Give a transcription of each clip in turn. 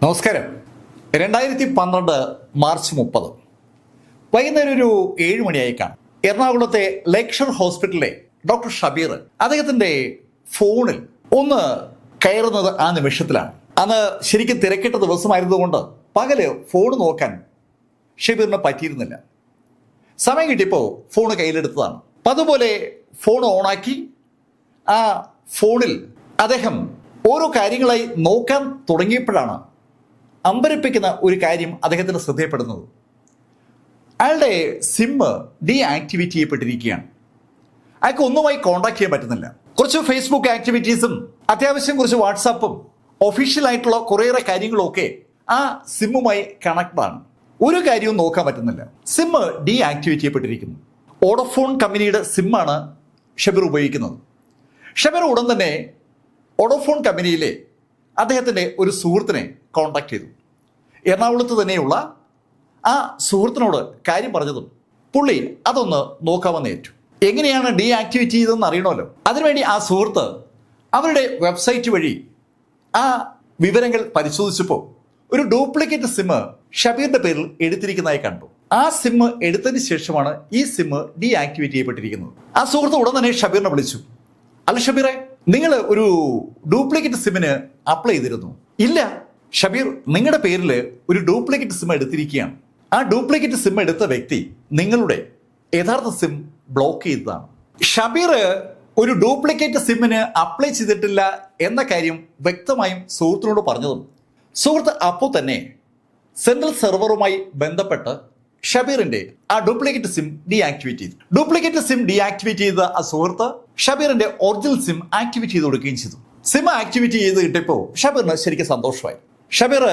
നമസ്കാരം. 2012 മാർച്ച് 30 വൈകുന്നേരം ഒരു 7 മണിയായി കാണും. എറണാകുളത്തെ ലേക്ഷർ ഹോസ്പിറ്റലിലെ ഡോക്ടർ ഷബീർ അദ്ദേഹത്തിന്റെ ഫോണിൽ ഒന്ന് കയറുന്നത് ആ നിമിഷത്തിലാണ്. അന്ന് ശരിക്കും തിരക്കിട്ട ദിവസമായിരുന്നതുകൊണ്ട് പകല് ഫോൺ നോക്കാൻ ഷബീറിന് പറ്റിയിരുന്നില്ല. സമയം കിട്ടിയപ്പോൾ ഫോൺ കയ്യിലെടുത്തതാണ്. അപ്പം അതുപോലെ ഫോൺ ഓണാക്കി ആ ഫോണിൽ അദ്ദേഹം ഓരോ കാര്യങ്ങളായി നോക്കാൻ തുടങ്ങിയപ്പോഴാണ് അമ്പരപ്പിക്കുന്ന ഒരു കാര്യം അദ്ദേഹത്തിന് ശ്രദ്ധയപ്പെടുന്നത്. അയാളുടെ സിമ്മ് ഡീആക്ടിവേറ്റ് ചെയ്യപ്പെട്ടിരിക്കുകയാണ്. അയാൾക്ക് ഒന്നുമായി കോൺടാക്ട് ചെയ്യാൻ പറ്റുന്നില്ല. കുറച്ച് ഫേസ്ബുക്ക് ആക്ടിവിറ്റീസും അത്യാവശ്യം കുറച്ച് വാട്സാപ്പും ഒഫീഷ്യലായിട്ടുള്ള കുറേയേറെ കാര്യങ്ങളൊക്കെ ആ സിമ്മുമായി കണക്റ്റാണ്. ഒരു കാര്യവും നോക്കാൻ പറ്റുന്നില്ല. സിമ്മ് ഡീആക്ടിവേറ്റ് ചെയ്യപ്പെട്ടിരിക്കുന്നു. വോഡഫോൺ കമ്പനിയുടെ സിമ്മാണ് ഷബീർ ഉപയോഗിക്കുന്നത്. ഷബീർ ഉടൻ തന്നെ വോഡഫോൺ കമ്പനിയിലെ അദ്ദേഹത്തിൻ്റെ ഒരു സുഹൃത്തിനെ കോൺടാക്ട് ചെയ്തു. എറണാകുളത്ത് തന്നെയുള്ള ആ സുഹൃത്തിനോട് കാര്യം പറഞ്ഞതും പുള്ളി അതൊന്ന് നോക്കാമെന്ന് ഏറ്റു. എങ്ങനെയാണ് ഡീആക്ടിവേറ്റ് ചെയ്തതെന്ന് അറിയണമല്ലോ. അതിനുവേണ്ടി ആ സുഹൃത്ത് അവരുടെ വെബ്സൈറ്റ് വഴി ആ വിവരങ്ങൾ പരിശോധിച്ചപ്പോൾ ഒരു ഡ്യൂപ്ലിക്കേറ്റ് സിമ്മ് ഷബീറിന്റെ പേരിൽ എടുത്തിരിക്കുന്നതായി കണ്ടു. ആ സിമ്മ് എടുത്തതിന് ശേഷമാണ് ഈ സിമ്മ് ഡീആക്ടിവേറ്റ് ചെയ്യപ്പെട്ടിരിക്കുന്നത്. ആ സുഹൃത്ത് ഉടൻ തന്നെ ഷബീറിനെ വിളിച്ചു. അല്ല ഷബീറെ, നിങ്ങൾ ഒരു ഡ്യൂപ്ലിക്കേറ്റ് സിമ്മിന് അപ്ലൈ ചെയ്തിരുന്നു? ഇല്ല ഷബീർ, നിങ്ങളുടെ പേരിൽ ഒരു ഡ്യൂപ്ലിക്കേറ്റ് സിം എടുത്തിരിക്കുകയാണ്. ആ ഡ്യൂപ്ലിക്കേറ്റ് സിം എടുത്ത വ്യക്തി നിങ്ങളുടെ യഥാർത്ഥ സിം ബ്ലോക്ക് ചെയ്തതാണ്. ഷബീർ ഒരു ഡ്യൂപ്ലിക്കേറ്റ് സിമ്മിന് അപ്ലൈ ചെയ്തിട്ടില്ല എന്ന കാര്യം വ്യക്തമായും സുഹൃത്തിനോട് പറഞ്ഞതും സുഹൃത്ത് അപ്പോൾ തന്നെ സെൻട്രൽ സെർവറുമായി ബന്ധപ്പെട്ട് ഷബീറിന്റെ ആ ഡ്യൂപ്ലിക്കേറ്റ് സിം ഡീആക്ടിവേറ്റ് ചെയ്തു. ഡ്യൂപ്ലിക്കേറ്റ് സിം ഡീആക്ടിവേറ്റ് ചെയ്ത ആ സുഹൃത്ത് ഷബീറിന്റെ ഒറിജിനൽ സിം ആക്ടിവേറ്റ് ചെയ്ത് കൊടുക്കുകയും ചെയ്തു. സിം ആക്ടിവേറ്റ് ചെയ്ത് കിട്ടിയപ്പോൾ ഷബീറിന് ശരിക്കും സന്തോഷമായി. ഷബീർ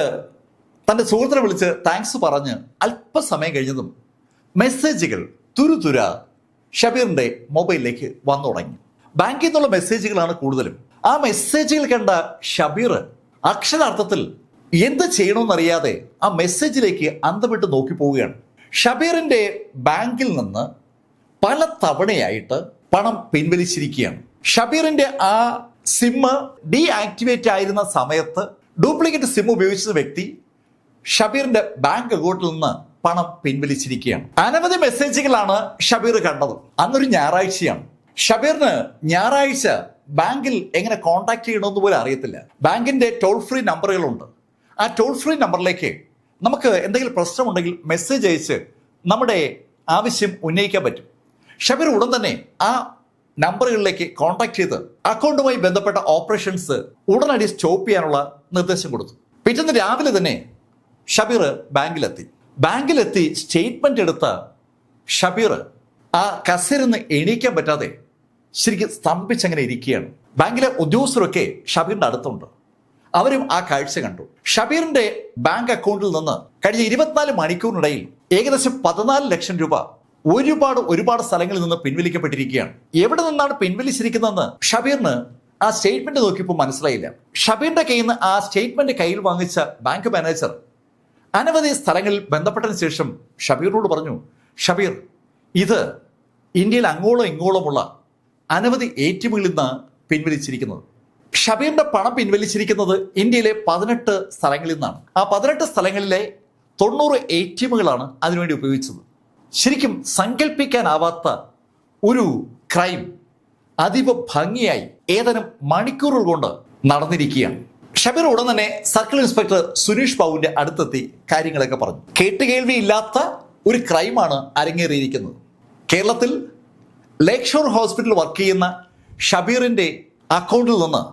തന്റെ സുഹൃത്തിനെ വിളിച്ച് താങ്ക്സ് പറഞ്ഞ് അല്പസമയം കഴിഞ്ഞതും മെസ്സേജുകൾ തുരുതുര ഷബീറിന്റെ മൊബൈലിലേക്ക് വന്നു തുടങ്ങി. ബാങ്കിൽ നിന്നുള്ള മെസ്സേജുകളാണ് കൂടുതലും. ആ മെസ്സേജുകൾ കണ്ട ഷബീർ അക്ഷരാർത്ഥത്തിൽ എന്ത് ചെയ്യണമെന്നറിയാതെ ആ മെസ്സേജിലേക്ക് അന്തം വിട്ട് നോക്കി പോവുകയാണ്. ഷബീറിന്റെ ബാങ്കിൽ നിന്ന് പല തവണയായിട്ട് പണം പിൻവലിച്ചിരിക്കുകയാണ്. ഷബീറിന്റെ ആ സിമ്മ് ഡീആക്ടിവേറ്റ് ആയിരുന്ന സമയത്ത് ഡ്യൂപ്ലിക്കേറ്റ് സിം ഉപയോഗിച്ച വ്യക്തി ഷബീറിന്റെ ബാങ്ക് അക്കൗണ്ടിൽ നിന്ന് പണം പിൻവലിച്ചിരിക്കുകയാണ്. അനവധി മെസ്സേജുകളാണ് ഷബീർ കണ്ടത്. അന്നൊരു ഞായറാഴ്ചയാണ്. ഷബീറിന് ഞായറാഴ്ച ബാങ്കിൽ എങ്ങനെ കോൺടാക്ട് ചെയ്യണമെന്ന് പോലും അറിയത്തില്ല. ബാങ്കിന്റെ ടോൾ ഫ്രീ നമ്പറുകളുണ്ട്. ആ ടോൾ ഫ്രീ നമ്പറിലേക്ക് നമുക്ക് എന്തെങ്കിലും പ്രശ്നമുണ്ടെങ്കിൽ മെസ്സേജ് അയച്ച് നമ്മുടെ ആവശ്യം ഉന്നയിക്കാൻ പറ്റും. ഷബീർ ഉടൻ തന്നെ ആ നമ്പറുകളിലേക്ക് കോൺടാക്ട് ചെയ്ത് അക്കൗണ്ടുമായി ബന്ധപ്പെട്ട ഓപ്പറേഷൻസ് ഉടനടി സ്റ്റോപ്പ് ചെയ്യാനുള്ള നിർദ്ദേശം കൊടുത്തു. പിറ്റേന്ന് രാവിലെ തന്നെ ഷബീർ ബാങ്കിലെത്തി സ്റ്റേറ്റ്മെന്റ് എടുത്ത ഷബീർ ആ കസേരന്ന് എണീക്കാൻ പറ്റാതെ ശരിക്കും സ്തംഭിച്ചങ്ങനെ ഇരിക്കുകയാണ്. ബാങ്കിലെ ഉദ്യോഗസ്ഥരൊക്കെ ഷബീറിന്റെ അടുത്തുണ്ട്. അവരും ആ കാഴ്ച കണ്ടു. ഷബീറിന്റെ ബാങ്ക് അക്കൗണ്ടിൽ നിന്ന് കഴിഞ്ഞ 24 മണിക്കൂറിനിടയിൽ ഏകദേശം 14 ലക്ഷം രൂപ ഒരുപാട് സ്ഥലങ്ങളിൽ നിന്ന് പിൻവലിക്കപ്പെട്ടിരിക്കുകയാണ്. എവിടെ നിന്നാണ് പിൻവലിച്ചിരിക്കുന്നതെന്ന് ഷബീറിന് ആ സ്റ്റേറ്റ്മെന്റ് നോക്കിയപ്പോൾ മനസ്സിലായില്ല. ഷബീറിന്റെ കയ്യിൽ നിന്ന് ആ സ്റ്റേറ്റ്മെന്റ് കയ്യിൽ വാങ്ങിച്ച ബാങ്ക് മാനേജർ അനവധി സ്ഥലങ്ങളിൽ ബന്ധപ്പെട്ടതിന് ശേഷം ഷബീറിനോട് പറഞ്ഞു, ഷബീർ, ഇത് ഇന്ത്യയിൽ അങ്ങോളം ഇങ്ങോളമുള്ള അനവധി ATMകളിൽ നിന്ന് പിൻവലിച്ചിരിക്കുന്നത്. ഷബീറിന്റെ പണം പിൻവലിച്ചിരിക്കുന്നത് ഇന്ത്യയിലെ 18 സ്ഥലങ്ങളിൽ നിന്നാണ്. ആ 18 സ്ഥലങ്ങളിലെ 90 ATMകളാണ് അതിനുവേണ്ടി ഉപയോഗിച്ചത്. ശരിക്കും സങ്കല്പിക്കാനാവാത്ത ഒരു ക്രൈം അതീവ ഭംഗിയായി ഏതാനും മണിക്കൂറുകൾ കൊണ്ട് നടന്നിരിക്കുകയാണ്. ഷബീർ ഉടൻ തന്നെ സർക്കിൾ ഇൻസ്പെക്ടർ സുരേഷ് ബാബുവിന്റെ അടുത്തെത്തി കാര്യങ്ങളൊക്കെ പറഞ്ഞു. കേട്ടുകേൾവിയില്ലാത്ത ഒരു ക്രൈമാണ് അരങ്ങേറിയിരിക്കുന്നത്. കേരളത്തിൽ ലേക്ഷർ ഹോസ്പിറ്റലിൽ വർക്ക് ചെയ്യുന്ന ഷബീറിന്റെ അക്കൗണ്ടിൽ നിന്ന്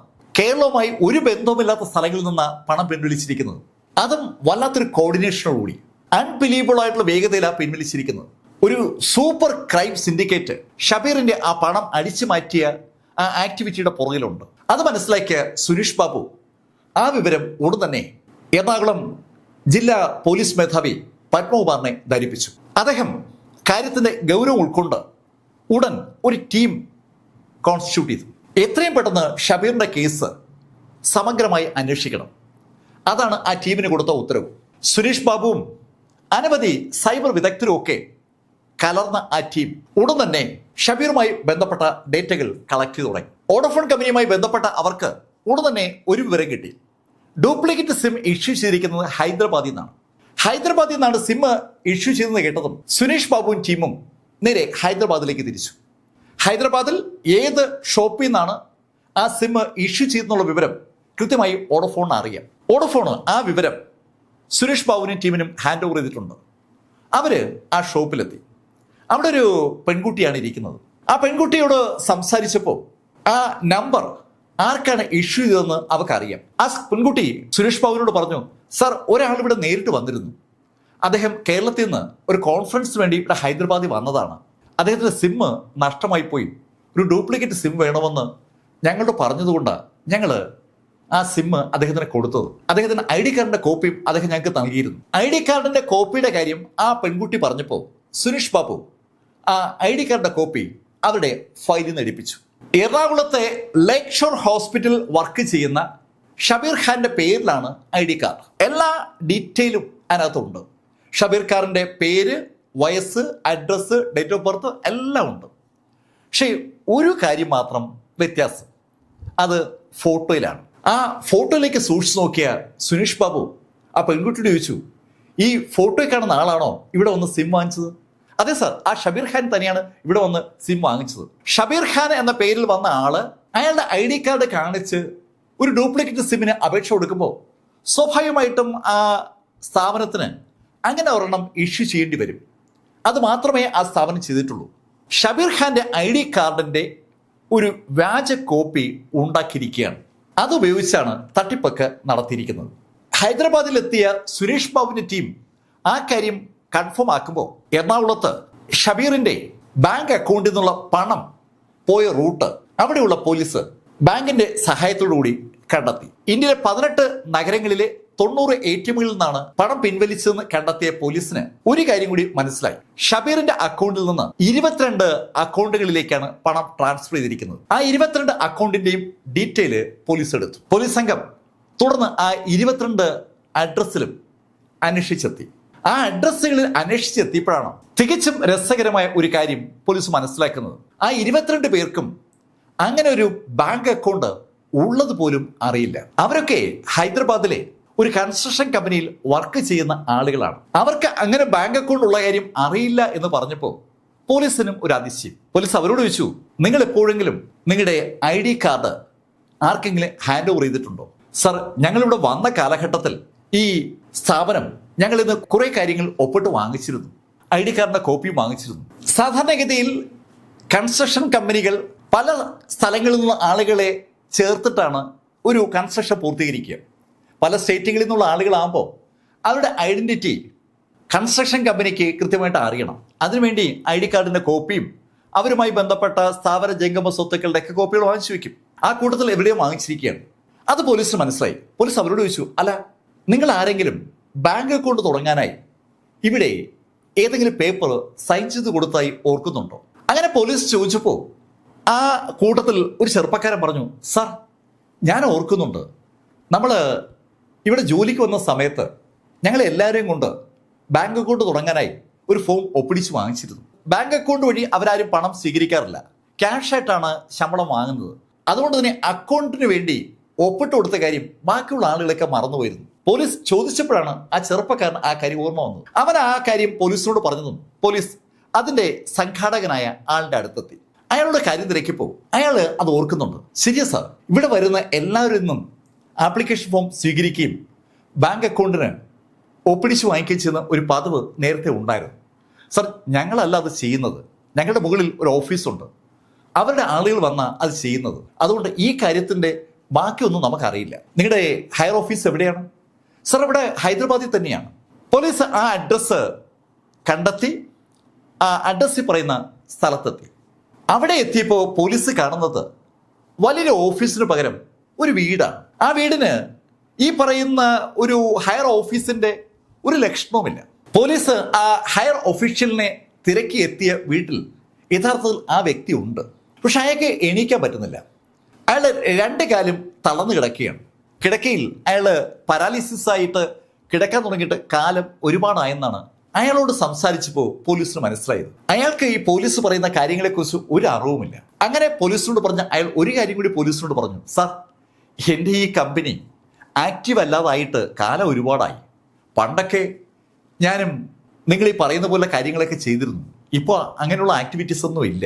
കേരളവുമായി ഒരു ബന്ധവുമില്ലാത്ത സ്ഥലങ്ങളിൽ നിന്ന് പണം പിൻവലിച്ചിരിക്കുന്നത്. അതും വല്ലാത്തൊരു കോർഡിനേഷനോടുകൂടി അൺബിലീവബിൾ ആയിട്ടുള്ള വേഗതയിലാണ് പിൻവലിച്ചിരിക്കുന്നത്. ഒരു സൂപ്പർ ക്രൈം സിൻഡിക്കേറ്റ് ഷബീറിന്റെ ആ പണം അടിച്ചു മാറ്റിയ ആ ആക്ടിവിറ്റിയുടെ പുറകിലുണ്ട്. അത് മനസ്സിലാക്കിയ സുരേഷ് ബാബു ആ വിവരം ഉടൻ തന്നെ എറണാകുളം ജില്ലാ പോലീസ് മേധാവി പത്മകുമാറിനെ ധരിപ്പിച്ചു. അദ്ദേഹം കാര്യത്തിന്റെ ഗൗരവം ഉൾക്കൊണ്ട് ഉടൻ ഒരു ടീം കോൺസ്റ്റിറ്റ്യൂട്ട് ചെയ്തു. എത്രയും പെട്ടെന്ന് ഷബീറിന്റെ കേസ് സമഗ്രമായി അന്വേഷിക്കണം. അതാണ് ആ ടീമിന് കൊടുത്ത ഉത്തരവ്. സുരേഷ് ബാബുവും അനവധി സൈബർ വിദഗ്ധരും ഒക്കെ കലർന്ന ആ ടീം ഉടൻ തന്നെ ഷബീറുമായി ബന്ധപ്പെട്ട ഡേറ്റകൾ കളക്ട് ചെയ്തു തുടങ്ങി. വോഡഫോൺ കമ്പനിയുമായി ബന്ധപ്പെട്ട അവർക്ക് ഉടൻ തന്നെ ഒരു വിവരം കിട്ടി. ഡ്യൂപ്ലിക്കേറ്റ് സിം ഇഷ്യൂ ചെയ്തിരിക്കുന്നത് ഹൈദരാബാദിൽ നിന്നാണ്. ഹൈദരാബാദിൽ നിന്നാണ് സിം ഇഷ്യൂ ചെയ്തെന്ന് കേട്ടതും സുരേഷ് ബാബുവും ടീമും നേരെ ഹൈദരാബാദിലേക്ക് തിരിച്ചു. ഹൈദരാബാദിൽ ഏത് ഷോപ്പിൽ നിന്നാണ് ആ സിം ഇഷ്യൂ ചെയ്തെന്നുള്ള വിവരം കൃത്യമായി വോഡഫോണിന് അറിയാം. വോഡഫോണ് ആ വിവരം സുരേഷ് ബാബുവിനും ടീമിനും ഹാൻഡ് ഓവർ ചെയ്തിട്ടുണ്ട്. അവർ ആ ഷോപ്പിലെത്തി. അവിടെ ഒരു പെൺകുട്ടിയാണ് ഇരിക്കുന്നത്. ആ പെൺകുട്ടിയോട് സംസാരിച്ചപ്പോൾ ആ നമ്പർ ആർക്കാണ് ഇഷ്യൂ ചെയ്തതെന്ന് അവർക്കറിയാം. ആ പെൺകുട്ടി സുരേഷ് ബാബുവിനോട് പറഞ്ഞു, സർ, ഒരാൾ ഇവിടെ നേരിട്ട് വന്നിരുന്നു. അദ്ദേഹം കേരളത്തിൽ നിന്ന് ഒരു കോൺഫറൻസിന് വേണ്ടി ഇവിടെ ഹൈദരാബാദിൽ വന്നതാണ്. അദ്ദേഹത്തിൻ്റെ സിം നഷ്ടമായി പോയി. ഒരു ഡ്യൂപ്ലിക്കേറ്റ് സിം വേണമെന്ന് ഞങ്ങളോട് പറഞ്ഞതുകൊണ്ടാണ് ഞങ്ങൾ ആ സിം അദ്ദേഹത്തിന് കൊടുത്തത്. അദ്ദേഹത്തിന് ID കാർഡിന്റെ കോപ്പിയും അദ്ദേഹം ഞങ്ങൾക്ക് നൽകിയിരുന്നു. ID കാർഡിന്റെ കോപ്പിയുടെ കാര്യം ആ പെൺകുട്ടി പറഞ്ഞപ്പോൾ സുരേഷ് ബാബു ആ ID കാർഡിന്റെ കോപ്പി അവരുടെ ഫയലിൽ നിന്ന് എടുപ്പിച്ചു. എറണാകുളത്തെ ലേക്ക് ഷോർ ഹോസ്പിറ്റൽ വർക്ക് ചെയ്യുന്ന ഷബീർ ഖാന്റെ പേരിലാണ് ID കാർഡ്. എല്ലാ ഡീറ്റെയിലും അതിനകത്തുണ്ട്. ഷബീർ ഖാറിന്റെ പേര്, വയസ്സ്, അഡ്രസ്സ്, ഡേറ്റ് ഓഫ് ബർത്ത് എല്ലാം ഉണ്ട്. പക്ഷേ ഒരു കാര്യം മാത്രം വ്യത്യാസം, അത് ഫോട്ടോയിലാണ്. ആ ഫോട്ടോയിലേക്ക് സൂക്ഷിച്ചു നോക്കിയ സുരേഷ് ബാബു ആ പെൺകുട്ടിയോട് ചോദിച്ചു, ഈ ഫോട്ടോയിൽ കാണുന്ന ആളാണോ ഇവിടെ വന്ന് സിം വാങ്ങിച്ചത്? അതെ സാർ, ആ ഷബീർ ഖാൻ തന്നെയാണ് ഇവിടെ വന്ന് സിം വാങ്ങിച്ചത്. ഷബീർ ഖാൻ എന്ന പേരിൽ വന്ന ആള് അയാളുടെ ID കാർഡ് കാണിച്ച് ഒരു ഡ്യൂപ്ലിക്കേറ്റ് സിമ്മിന് അപേക്ഷ കൊടുക്കുമ്പോൾ സ്വാഭാവികമായിട്ടും ആ സ്ഥാപനത്തിന് അങ്ങനെ ഒരെണ്ണം ഇഷ്യൂ ചെയ്യേണ്ടി വരും. അത് മാത്രമേ ആ സ്ഥാപനം ചെയ്തിട്ടുള്ളൂ. ഷബീർ ഖാന്റെ ID കാർഡിന്റെ ഒരു വ്യാജ കോപ്പി ഉണ്ടാക്കിയിരിക്കുകയാണ്. അതുപയോഗിച്ചാണ് തട്ടിപ്പൊക്കെ നടത്തിയിരിക്കുന്നത്. ഹൈദരാബാദിലെത്തിയ സുരേഷ് ബാബുവിന്റെ ടീം ആ കാര്യം കൺഫേം ആക്കുമ്പോൾ എറണാകുളത്ത് ഷബീറിന്റെ ബാങ്ക് അക്കൗണ്ടിൽ നിന്നുള്ള പണം പോയ റൂട്ട് അവിടെയുള്ള പോലീസ് ബാങ്കിന്റെ സഹായത്തോടുകൂടി കണ്ടെത്തി. ഇന്ത്യയിലെ 18 നഗരങ്ങളിലെ 90 ATMകളിൽ നിന്നാണ് പണം പിൻവലിച്ചതെന്ന് കണ്ടെത്തിയ പോലീസിന് ഒരു കാര്യം കൂടി മനസ്സിലായി. ഷബീറിന്റെ അക്കൗണ്ടിൽ നിന്ന് 22 അക്കൗണ്ടുകളിലേക്കാണ് പണം ട്രാൻസ്ഫർ ചെയ്തിരിക്കുന്നത്. ആ 22 അക്കൗണ്ടിന്റെയും ഡീറ്റെയിൽ പോലീസ് എടുത്തു. പോലീസ് സംഘം തുടർന്ന് ആ 22 അഡ്രസ്സിലും അന്വേഷിച്ചെത്തി. ആ അഡ്രസ്സുകളിൽ അന്വേഷിച്ചെത്തിയപ്പോഴാണ് തികച്ചും രസകരമായ ഒരു കാര്യം പോലീസ് മനസ്സിലാക്കുന്നത്. ആ 22 പേർക്കും അങ്ങനെ ഒരു ബാങ്ക് അക്കൗണ്ട് ഉള്ളത് പോലും അറിയില്ല. അവരൊക്കെ ഹൈദരാബാദിലെ ഒരു കൺസ്ട്രക്ഷൻ കമ്പനിയിൽ വർക്ക് ചെയ്യുന്ന ആളുകളാണ്. അവർക്ക് അങ്ങനെ ബാങ്ക് അക്കൗണ്ട് ഉള്ള കാര്യം അറിയില്ല എന്ന് പറഞ്ഞപ്പോൾ പോലീസിനും ഒരു അതിശയം. പോലീസ് അവരോട് ചോദിച്ചു, നിങ്ങൾ എപ്പോഴെങ്കിലും നിങ്ങളുടെ ID കാർഡ് ആർക്കെങ്കിലും ഹാൻഡ് ഓവർ ചെയ്തിട്ടുണ്ടോ? സർ, ഞങ്ങളിവിടെ വന്ന കാലഘട്ടത്തിൽ ഈ സ്ഥാപനം ഞങ്ങൾ ഇന്ന് കുറെ കാര്യങ്ങൾ ഒപ്പിട്ട് വാങ്ങിച്ചിരുന്നു. ID കാർഡിന്റെ കോപ്പിയും വാങ്ങിച്ചിരുന്നു. സാധാരണഗതിയിൽ കൺസ്ട്രക്ഷൻ കമ്പനികൾ പല സ്ഥലങ്ങളിൽ നിന്നുള്ള ആളുകളെ ചേർത്തിട്ടാണ് ഒരു കൺസ്ട്രക്ഷൻ പൂർത്തീകരിക്കുക. പല സ്റ്റേറ്റുകളിൽ നിന്നുള്ള ആളുകളാകുമ്പോൾ അവരുടെ ഐഡന്റിറ്റി കൺസ്ട്രക്ഷൻ കമ്പനിക്ക് കൃത്യമായിട്ട് അറിയണം. അതിനുവേണ്ടി ID കാർഡിന്റെ കോപ്പിയും അവരുമായി ബന്ധപ്പെട്ട സ്ഥാപന ജംഗമ സ്വത്തുക്കളുടെ ഒക്കെ കോപ്പികൾ വാങ്ങിച്ചു വയ്ക്കും. ആ കൂട്ടത്തിൽ എവിടെയും വാങ്ങിച്ചിരിക്കുകയാണ്. അത് പോലീസിന് മനസ്സിലായി. പോലീസ് അവരോട് ചോദിച്ചു, അല്ല, നിങ്ങൾ ആരെങ്കിലും ബാങ്ക് അക്കൗണ്ട് തുടങ്ങാനായി ഇവിടെ ഏതെങ്കിലും പേപ്പർ സൈൻ ചെയ്ത് കൊടുത്തായി ഓർക്കുന്നുണ്ടോ? അങ്ങനെ പോലീസ് ചോദിച്ചപ്പോൾ ആ കൂട്ടത്തിൽ ഒരു ചെറുപ്പക്കാരൻ പറഞ്ഞു, സാർ, ഞാൻ ഓർക്കുന്നുണ്ട്. നമ്മൾ ഇവിടെ ജോലിക്ക് വന്ന സമയത്ത് ഞങ്ങൾ എല്ലാവരെയും കൊണ്ട് ബാങ്ക് അക്കൗണ്ട് തുടങ്ങാനായി ഒരു ഫോം ഒപ്പിടിച്ച് വാങ്ങിച്ചിരുന്നു. ബാങ്ക് അക്കൗണ്ട് വഴി അവരാരും പണം സ്വീകരിക്കാറില്ല, ക്യാഷ് ആയിട്ടാണ് ശമ്പളം വാങ്ങുന്നത്. അതുകൊണ്ട് തന്നെ അക്കൗണ്ടിന് വേണ്ടി ഒപ്പിട്ട് കൊടുത്ത കാര്യം ബാക്കിയുള്ള ആളുകളൊക്കെ മറന്നുപോയിരുന്നു. പോലീസ് ചോദിച്ചപ്പോഴാണ് ആ ചെറുപ്പക്കാരൻ ആ കാര്യം ഓർമ്മ വന്നത്. അവൻ ആ കാര്യം പോലീസിനോട് പറഞ്ഞതും പോലീസ് അതിന്റെ സംഘാടകനായ ആളുടെ അടുത്തെത്തി. അയാളുടെ കാര്യം തിരക്കിപ്പോ അയാൾ അത് ഓർക്കുന്നുണ്ട്. ശരിയാ സാർ, ഇവിടെ വരുന്ന എല്ലാവരിൽ നിന്നും ആപ്ലിക്കേഷൻ ഫോം സ്വീകരിക്കുകയും ബാങ്ക് അക്കൗണ്ടിന് ഒപ്പിടിച്ച് വാങ്ങിക്കുകയും ചെയ്യുന്ന ഒരു പതിവ് നേരത്തെ ഉണ്ടായിരുന്നു. സാർ, ഞങ്ങളല്ല അത് ചെയ്യുന്നത്. ഞങ്ങളുടെ മുകളിൽ ഒരു ഓഫീസുണ്ട്, അവരുടെ ആളുകൾ വന്നാൽ അത് ചെയ്യുന്നത്. അതുകൊണ്ട് ഈ കാര്യത്തിൻ്റെ ബാക്കിയൊന്നും നമുക്കറിയില്ല. നിങ്ങളുടെ ഹയർ ഓഫീസ് എവിടെയാണ്? സാർ, ഇവിടെ ഹൈദരാബാദിൽ തന്നെയാണ്. പോലീസ് ആ അഡ്രസ്സ് കണ്ടെത്തി ആ അഡ്രസ്സിൽ പറയുന്ന സ്ഥലത്തെത്തി. അവിടെ എത്തിയപ്പോൾ പോലീസ് കാണുന്നത് വലിയൊരു ഓഫീസിന് പകരം ഒരു വീടാണ്. ആ വീടിന് ഈ പറയുന്ന ഒരു ഹയർ ഓഫീസിന്റെ ഒരു ലക്ഷണവുമില്ല. പോലീസ് ആ ഹയർ ഒഫീഷ്യലിനെ തിരക്കി എത്തിയ വീട്ടിൽ യഥാർത്ഥത്തിൽ ആ വ്യക്തി ഉണ്ട്. പക്ഷെ അയാൾക്ക് എണീക്കാൻ പറ്റുന്നില്ല. അയാൾ 2 കാലും തളർന്നു കിടക്കുകയാണ്. കിടക്കയിൽ അയാൾ പാരാലിസിസ് ആയിട്ട് കിടക്കാൻ തുടങ്ങിയിട്ട് കാലം ഒരുപാടായെന്നാണ് അയാളോട് സംസാരിച്ചപ്പോൾ പോലീസിന് മനസ്സിലായത്. അയാൾക്ക് ഈ പോലീസ് പറയുന്ന കാര്യങ്ങളെക്കുറിച്ച് ഒരു അറിവുമില്ല. അങ്ങനെ പോലീസിനോട് പറഞ്ഞ അയാൾ ഒരു കാര്യം കൂടി പോലീസിനോട് പറഞ്ഞു, സാർ, എൻ്റെ ഈ കമ്പനി ആക്റ്റീവ് അല്ലാതായിട്ട് കാലം ഒരുപാടായി. പണ്ടൊക്കെ ഞാനും നിങ്ങൾ ഈ പറയുന്ന പോലെ കാര്യങ്ങളൊക്കെ ചെയ്തിരുന്നു. ഇപ്പോൾ അങ്ങനെയുള്ള ആക്ടിവിറ്റീസ് ഒന്നും ഇല്ല.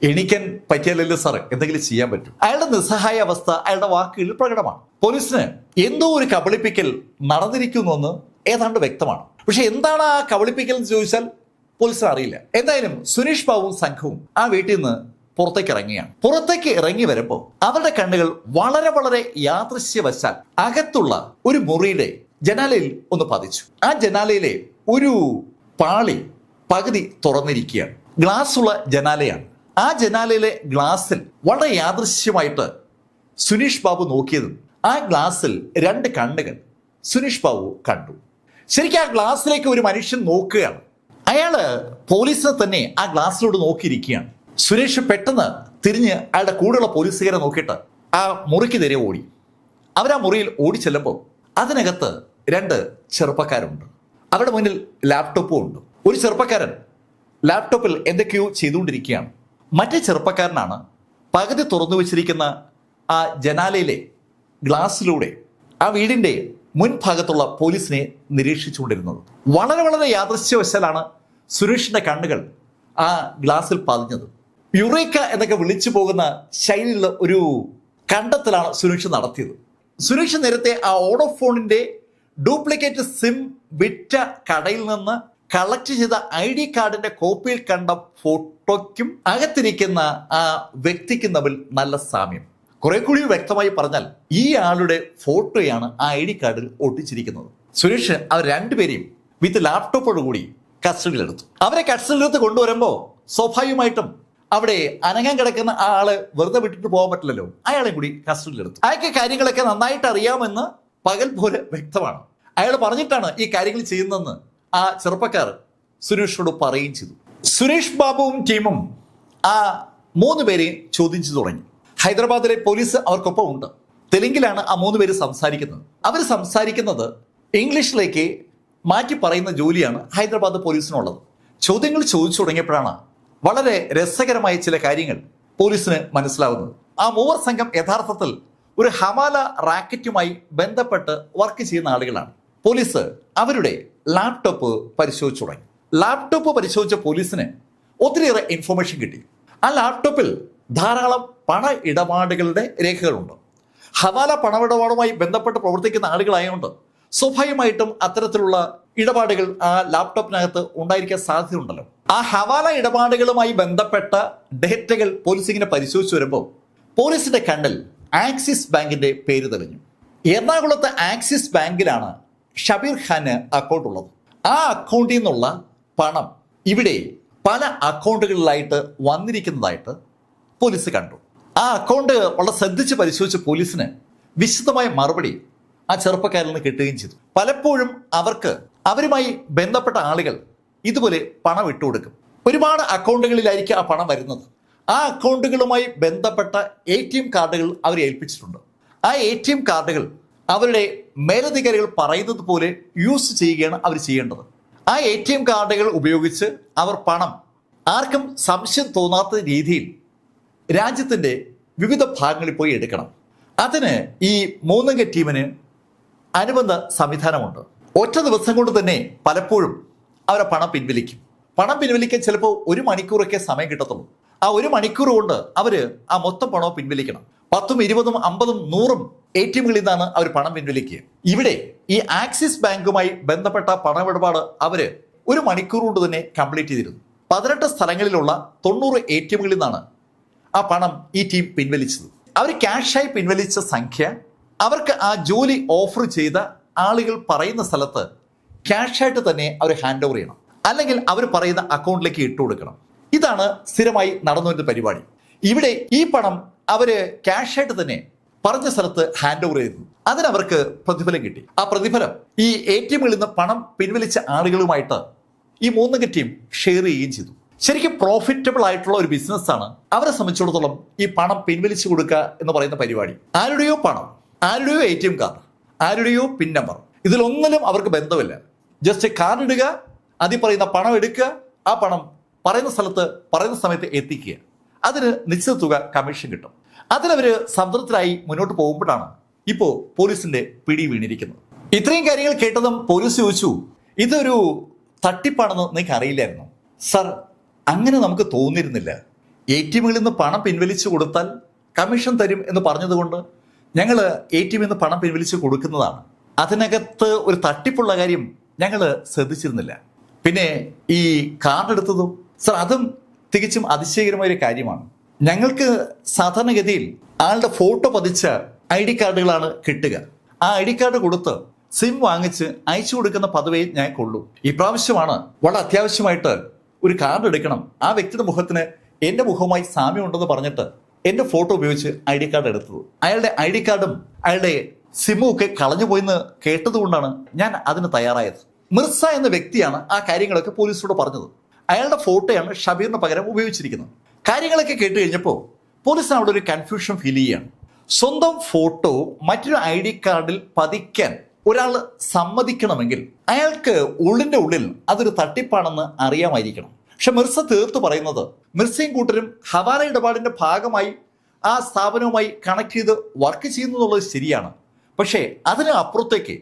എണീക്കാൻ പറ്റിയാലല്ലോ സാർ എന്തെങ്കിലും ചെയ്യാൻ പറ്റും. അയാളുടെ നിസ്സഹായ അവസ്ഥ അയാളുടെ വാക്കുകളിൽ പ്രകടമാണ്. പോലീസിന് എന്തോ ഒരു കബളിപ്പിക്കൽ നടന്നിരിക്കുന്നുവെന്ന് ഏതാണ്ട് വ്യക്തമാണ്. പക്ഷെ എന്താണ് ആ കബളിപ്പിക്കൽ എന്ന് ചോദിച്ചാൽ പോലീസിന് അറിയില്ല. എന്തായാലും സുരേഷ് ബാബുവും സംഘവും ആ വീട്ടിൽ നിന്ന് പുറത്തേക്ക് ഇറങ്ങിയാണ്. പുറത്തേക്ക് ഇറങ്ങി വരുമ്പോൾ അവരുടെ കണ്ണുകൾ വളരെ വളരെ യാദൃശ്യവശാൽ അകത്തുള്ള ഒരു മുറിയുടെ ജനാലയിൽ ഒന്ന് പതിച്ചു. ആ ജനാലയിലെ ഒരു പാളി പകുതി തുറന്നിരിക്കുകയാണ്. ഗ്ലാസ് ഉള്ള ജനാലയാണ്. ആ ജനാലയിലെ ഗ്ലാസിൽ വളരെ യാദൃശ്യമായിട്ട് സുരേഷ് ബാബു നോക്കിയതും ആ ഗ്ലാസിൽ 2 കണ്ണുകൾ സുരേഷ് ബാബു കണ്ടു. ശരിക്കും ആ ഗ്ലാസ്സിലേക്ക് ഒരു മനുഷ്യൻ നോക്കുകയാണ്. അയാള് പോലീസിനെ തന്നെ ആ ഗ്ലാസ്സിലോട് നോക്കിയിരിക്കുകയാണ്. സുരേഷ് പെട്ടെന്ന് തിരിഞ്ഞ് അയാളുടെ കൂടെയുള്ള പോലീസുകാരെ നോക്കിയിട്ട് ആ മുറിക്ക് നേരെ ഓടി. അവരാ മുറിയിൽ ഓടി ചെല്ലുമ്പോൾ അതിനകത്ത് 2 ചെറുപ്പക്കാരുണ്ട്. അവരുടെ മുന്നിൽ ലാപ്ടോപ്പും ഉണ്ട്. ഒരു ചെറുപ്പക്കാരൻ ലാപ്ടോപ്പിൽ എന്തൊക്കെയോ ചെയ്തുകൊണ്ടിരിക്കുകയാണ്. മറ്റേ ചെറുപ്പക്കാരനാണ് പകുതി തുറന്നു വെച്ചിരിക്കുന്ന ആ ജനാലയിലെ ഗ്ലാസ്സിലൂടെ ആ വീടിൻ്റെ മുൻഭാഗത്തുള്ള പോലീസിനെ നിരീക്ഷിച്ചുകൊണ്ടിരുന്നത്. വളരെ വളരെ യാദൃശ്യവശാലാണ് സുരേഷിന്റെ കണ്ണുകൾ ആ ഗ്ലാസ്സിൽ പതിഞ്ഞത്. യുറേക്ക എന്നൊക്കെ വിളിച്ചു പോകുന്ന ശൈലിയിലുള്ള ഒരു കണ്ടെത്തലാണ് സുരേഷ് നടത്തിയത്. സുരേഷ് നേരത്തെ ആ ഓഡോഫോണിന്റെ ഡ്യൂപ്ലിക്കേറ്റ് സിം വിറ്റ കടയിൽ നിന്ന് കളക്ട് ചെയ്ത ID കാർഡിന്റെ കോപ്പിയിൽ കണ്ട ഫോട്ടോയ്ക്കും അകത്തിരിക്കുന്ന ആ വ്യക്തിക്കും തമ്മിൽ നല്ല സാമ്യം. കുറെ കൂടി വ്യക്തമായി പറഞ്ഞാൽ ഈ ആളുടെ ഫോട്ടോയാണ് ആ ID കാർഡിൽ ഒട്ടിച്ചിരിക്കുന്നത്. സുരേഷ് അവർ 2 പേരെയും വിത്ത് ലാപ്ടോപ്പോട് കൂടി കസ്റ്റഡിയിലെടുത്തു. അവരെ കസ്റ്റഡിയിലെടുത്ത് കൊണ്ടുവരുമ്പോൾ സ്വാഭാവികമായിട്ടും അവിടെ അനങ്ങാൻ കിടക്കുന്ന ആ ആള് വെറുതെ വിട്ടിട്ട് പോകാൻ പറ്റില്ലല്ലോ. അയാളെ കൂടി കസ്റ്റഡിയിലെടുത്തു. അയാൾക്ക് കാര്യങ്ങളൊക്കെ നന്നായിട്ട് അറിയാമെന്ന് പകൽ പോലെ വ്യക്തമാണ്. അയാൾ പറഞ്ഞിട്ടാണ് ഈ കാര്യങ്ങൾ ചെയ്യുന്നതെന്ന് ആ ചെറുപ്പക്കാർ സുരേഷിനോട് പറയുകയും ചെയ്തു. സുരേഷ് ബാബുവും ടീമും ആ 3 പേരെയും ചോദ്യം ചെയ്തു തുടങ്ങി. ഹൈദരാബാദിലെ പോലീസ് അവർക്കൊപ്പം ഉണ്ട്. തെലുങ്കിലാണ് ആ 3 പേര് സംസാരിക്കുന്നത്. അവർ സംസാരിക്കുന്നത് ഇംഗ്ലീഷിലേക്ക് മാറ്റി പറയുന്ന ജോലിയാണ് ഹൈദരാബാദ് പോലീസിനുള്ളത്. ചോദ്യങ്ങൾ ചോദിച്ചു തുടങ്ങിയപ്പോഴാണ് വളരെ രസകരമായ ചില കാര്യങ്ങൾ പോലീസിന് മനസ്സിലാവുന്നത്. ആ 3 സംഘം യഥാർത്ഥത്തിൽ ഒരു ഹവാല റാക്കറ്റുമായി ബന്ധപ്പെട്ട് വർക്ക് ചെയ്യുന്ന ആളുകളാണ്. പോലീസ് അവരുടെ ലാപ്ടോപ്പ് പരിശോധിച്ചു തുടങ്ങി. ലാപ്ടോപ്പ് പരിശോധിച്ച പോലീസിന് ഒത്തിരിയേറെ ഇൻഫർമേഷൻ കിട്ടി. ആ ലാപ്ടോപ്പിൽ ധാരാളം പണ ഇടപാടുകളുടെ രേഖകളുണ്ട്. ഹവാല പണമിടപാടുമായി ബന്ധപ്പെട്ട് പ്രവർത്തിക്കുന്ന ആളുകളായതുകൊണ്ട് സ്വാഭാവികമായിട്ടും അത്തരത്തിലുള്ള ഇടപാടുകൾ ആ ലാപ്ടോപ്പിനകത്ത് ഉണ്ടായിരിക്കാൻ സാധ്യതയുണ്ടല്ലോ. ആ ഹവാല ഇടപാടുകളുമായി ബന്ധപ്പെട്ട ഡേറ്റകൾ പോലീസ് ഇങ്ങനെ പരിശോധിച്ചു വരുമ്പോൾ പോലീസിന്റെ കണ്ണിൽ ആക്സിസ് ബാങ്കിന്റെ പേര് തെളിഞ്ഞു. എറണാകുളത്തെ ആക്സിസ് ബാങ്കിലാണ് ഷബീർ ഖാന് അക്കൗണ്ട് ഉള്ളത്. ആ അക്കൗണ്ടിൽ നിന്നുള്ള പണം ഇവിടെ പല അക്കൗണ്ടുകളിലായിട്ട് വന്നിരിക്കുന്നതായിട്ട് പോലീസ് കണ്ടു. ആ അക്കൗണ്ട് വളരെ ശ്രദ്ധിച്ച് പരിശോധിച്ച പോലീസിന് വിശദമായ മറുപടി ആ ചെറുപ്പക്കാരിൽ നിന്ന് കിട്ടുകയും ചെയ്തു. പലപ്പോഴും അവരുമായി ബന്ധപ്പെട്ട ആളുകൾ ഇതുപോലെ പണം ഇട്ടുകൊടുക്കും. ഒരുപാട് അക്കൗണ്ടുകളിലായിരിക്കും ആ പണം വരുന്നത്. ആ അക്കൗണ്ടുകളുമായി ബന്ധപ്പെട്ട ATM കാർഡുകൾ അവർ ഏൽപ്പിച്ചിട്ടുണ്ട്. ആ ATM കാർഡുകൾ അവരുടെ മേലധികാരികൾ പറയുന്നത് പോലെ യൂസ് ചെയ്യുകയാണ് അവർ ചെയ്യേണ്ടത്. ആ ATM കാർഡുകൾ ഉപയോഗിച്ച് അവർ പണം ആർക്കും സംശയം തോന്നാത്ത രീതിയിൽ രാജ്യത്തിൻ്റെ വിവിധ ഭാഗങ്ങളിൽ പോയി എടുക്കണം. അതിന് ഈ 3 ടീമിന് അനുബന്ധ സംവിധാനമുണ്ട്. ഒറ്റ ദിവസം കൊണ്ട് തന്നെ പലപ്പോഴും അവരെ പണം പിൻവലിക്കും. പണം പിൻവലിക്കാൻ ചിലപ്പോൾ 1 മണിക്കൂറൊക്കെ സമയം കിട്ടത്തുള്ളൂ. ആ 1 മണിക്കൂർ കൊണ്ട് അവര് ആ മൊത്തം പണവും പിൻവലിക്കണം. 10ഉം 20ഉം 50ഉം 100ഉം ATMകളിൽ നിന്നാണ് അവർ പണം പിൻവലിക്കുക. ഇവിടെ ഈ ആക്സിസ് ബാങ്കുമായി ബന്ധപ്പെട്ട പണമിടപാട് അവര് 1 മണിക്കൂർ കൊണ്ട് തന്നെ കംപ്ലീറ്റ് ചെയ്തിരുന്നു. 18 സ്ഥലങ്ങളിലുള്ള 90 ATMകളിൽ നിന്നാണ് ആ പണം ഈ ടീം പിൻവലിച്ചത്. അവർ ക്യാഷായി പിൻവലിച്ച സംഖ്യ അവർക്ക് ആ ജോലി ഓഫർ ചെയ്ത ആളുകൾ പറയുന്ന സ്ഥലത്ത് ക്യാഷായിട്ട് തന്നെ അവർ ഹാൻഡ് ഓവർ ചെയ്യണം. അല്ലെങ്കിൽ അവർ പറയുന്ന അക്കൗണ്ടിലേക്ക് ഇട്ടു കൊടുക്കണം. ഇതാണ് സ്ഥിരമായി നടന്നു വരുന്ന പരിപാടി. ഇവിടെ ഈ പണം അവര് ക്യാഷായിട്ട് തന്നെ പറഞ്ഞ സ്ഥലത്ത് ഹാൻഡ് ഓവർ ചെയ്തു. അതിനവർക്ക് പ്രതിഫലം കിട്ടി. ആ പ്രതിഫലം ഈ ATMകളിൽ നിന്ന് പണം പിൻവലിച്ച ആളുകളുമായിട്ട് ഈ 3 ടീം ഷെയർ ചെയ്യുകയും ചെയ്തു. ശരിക്കും പ്രോഫിറ്റബിൾ ആയിട്ടുള്ള ഒരു ബിസിനസ്സാണ് അവരെ സംബന്ധിച്ചിടത്തോളം ഈ പണം പിൻവലിച്ചു കൊടുക്കുക എന്ന് പറയുന്ന പരിപാടി. ആരുടെയോ പണം, ആരുടെയോ ATM കാർഡ്, ആരുടെയോ പിൻ നമ്പർ, ഇതിലൊന്നിലും അവർക്ക് ബന്ധമില്ല. ജസ്റ്റ് കാർഡ് ഇടുക, അതിൽ പറയുന്ന പണം എടുക്കുക, ആ പണം പറയുന്ന സ്ഥലത്ത് പറയുന്ന സമയത്ത് എത്തിക്കുക. അതിന് നിശ്ചിത തുക കമ്മീഷൻ കിട്ടും. അതിലവർ സംതൃപ്തരായി മുന്നോട്ട് പോകുമ്പോഴാണ് ഇപ്പോൾ പോലീസിന്റെ പിടി വീണിരിക്കുന്നത്. ഇത്രയും കാര്യങ്ങൾ കേട്ടതും പോലീസ് ചോദിച്ചു, ഇതൊരു തട്ടിപ്പാണെന്ന് നിങ്ങൾക്ക് അറിയില്ലായിരുന്നു? സർ, അങ്ങനെ നമുക്ക് തോന്നിയിരുന്നില്ല. ATMകളിൽ നിന്ന് പണം പിൻവലിച്ചു കൊടുത്താൽ കമ്മീഷൻ തരും എന്ന് പറഞ്ഞതുകൊണ്ട് ഞങ്ങൾ ATMിൽ നിന്ന് പണം പിൻവലിച്ച് കൊടുക്കുന്നതാണ്. അതിനകത്ത് ഒരു തട്ടിപ്പുള്ള കാര്യം ഞങ്ങൾ ശ്രദ്ധിച്ചിരുന്നില്ല. പിന്നെ ഈ കാർഡ് എടുത്തതും സർ, അതും തികച്ചും അതിശയകരമായ ഒരു കാര്യമാണ്. ഞങ്ങൾക്ക് സാധാരണഗതിയിൽ ആളുടെ ഫോട്ടോ പതിച്ച ID കാർഡുകളാണ് കിട്ടുക. ആ ID കാർഡ് കൊടുത്ത് സിം വാങ്ങിച്ച് അയച്ചു കൊടുക്കുന്ന പദവിയെ ഞങ്ങൾക്കുള്ളൂ. ഇപ്രാവശ്യമാണ് വളരെ അത്യാവശ്യമായിട്ട് ഒരു കാർഡ് എടുക്കണം, ആ വ്യക്തിയുടെ മുഖത്തിന് എൻ്റെ മുഖവുമായി സാമ്യമുണ്ടെന്ന് പറഞ്ഞിട്ട് എൻ്റെ ഫോട്ടോ ഉപയോഗിച്ച് ID കാർഡ് എടുത്തത്. അയാളുടെ ID കാർഡും അയാളുടെ സിമ്മും ഒക്കെ കളഞ്ഞു പോയെന്ന് കേട്ടതുകൊണ്ടാണ് ഞാൻ അതിന് തയ്യാറായത്. മിർസ എന്ന വ്യക്തിയാണ് ആ കാര്യങ്ങളൊക്കെ പോലീസിനോട് പറഞ്ഞത്. അയാളുടെ ഫോട്ടോയാണ് ഷബീറിന് പകരം ഉപയോഗിച്ചിരിക്കുന്നത്. കാര്യങ്ങളൊക്കെ കേട്ട് കഴിഞ്ഞപ്പോൾ പോലീസിന് അവിടെ ഒരു കൺഫ്യൂഷൻ ഫീൽ ചെയ്യുകയാണ്. സ്വന്തം ഫോട്ടോ മറ്റൊരു ID കാർഡിൽ പതിക്കാൻ ഒരാൾ സമ്മതിക്കണമെങ്കിൽ അയാൾക്ക് ഉള്ളിൻ്റെ ഉള്ളിൽ അതൊരു തട്ടിപ്പാണെന്ന് അറിയാമായിരിക്കണം. പക്ഷെ മിർസ തീർത്ത് പറയുന്നത് മിർസയും കൂട്ടരും ഹവാല ഇടപാടിന്റെ ഭാഗമായി ആ സ്ഥാപനവുമായി കണക്ട് ചെയ്ത് വർക്ക് ചെയ്യുന്നു എന്നുള്ളത് ശരിയാണ്. പക്ഷേ അതിന് അപ്പുറത്തേക്ക്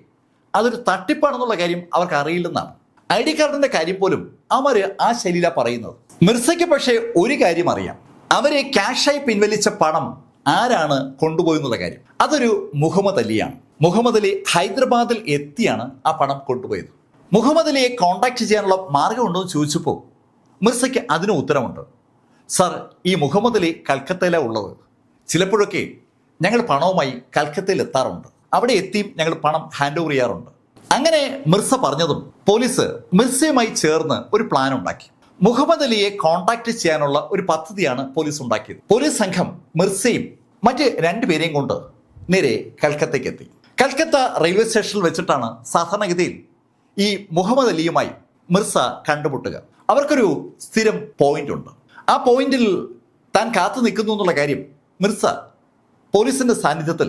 അതൊരു തട്ടിപ്പാണെന്നുള്ള കാര്യം അവർക്ക് അറിയില്ലെന്നാണ്. ID കാർഡിന്റെ കാര്യം പോലും അവർ ആ ശൈലിയിലാണ് പറയുന്നത്. മിർസയ്ക്ക് പക്ഷേ ഒരു കാര്യം അറിയാം, അവരെ ക്യാഷായി പിൻവലിച്ച പണം ആരാണ് കൊണ്ടുപോയെന്നുള്ള കാര്യം. അതൊരു മുഹമ്മദ് അലിയാണ്. മുഹമ്മദ് അലി ഹൈദരാബാദിൽ എത്തിയാണ് ആ പണം കൊണ്ടുപോയത്. മുഹമ്മദ് അലിയെ കോണ്ടാക്ട് ചെയ്യാനുള്ള മാർഗമുണ്ടോ എന്ന് ചോദിച്ചപ്പോൾ മിർസയ്ക്ക് അതിന് ഉത്തരമുണ്ട്. സർ, ഈ മുഹമ്മദ് അലി കൽക്കത്തയിലാണ് ഉള്ളത്. ചിലപ്പോഴൊക്കെ ഞങ്ങൾ പണവുമായി കൽക്കത്തയിൽ എത്താറുണ്ട്. അവിടെ എത്തിയും ഞങ്ങൾ പണം ഹാൻഡ് ഓവർ ചെയ്യാറുണ്ട്. അങ്ങനെ മിർസ പറഞ്ഞതും പോലീസ് മിർസയുമായി ചേർന്ന് ഒരു പ്ലാൻ ഉണ്ടാക്കി. മുഹമ്മദ് അലിയെ കോണ്ടാക്ട് ചെയ്യാനുള്ള ഒരു പദ്ധതിയാണ് പോലീസ് ഉണ്ടാക്കിയത്. പോലീസ് സംഘം മിർസയും മറ്റ് 2 പേരെയും കൊണ്ട് നേരെ കൽക്കത്തയ്ക്ക് എത്തി. കൽക്കത്ത റെയിൽവേ സ്റ്റേഷനിൽ വെച്ചിട്ടാണ് സാധാരണഗതിയിൽ ഈ മുഹമ്മദ് അലിയുമായി മിർസ കണ്ടുമുട്ടുക. അവർക്കൊരു സ്ഥിരം പോയിന്റ് ഉണ്ട്. ആ പോയിന്റിൽ താൻ കാത്തു നിൽക്കുന്നു എന്നുള്ള കാര്യം മിർസ പോലീസിന്റെ സാന്നിധ്യത്തിൽ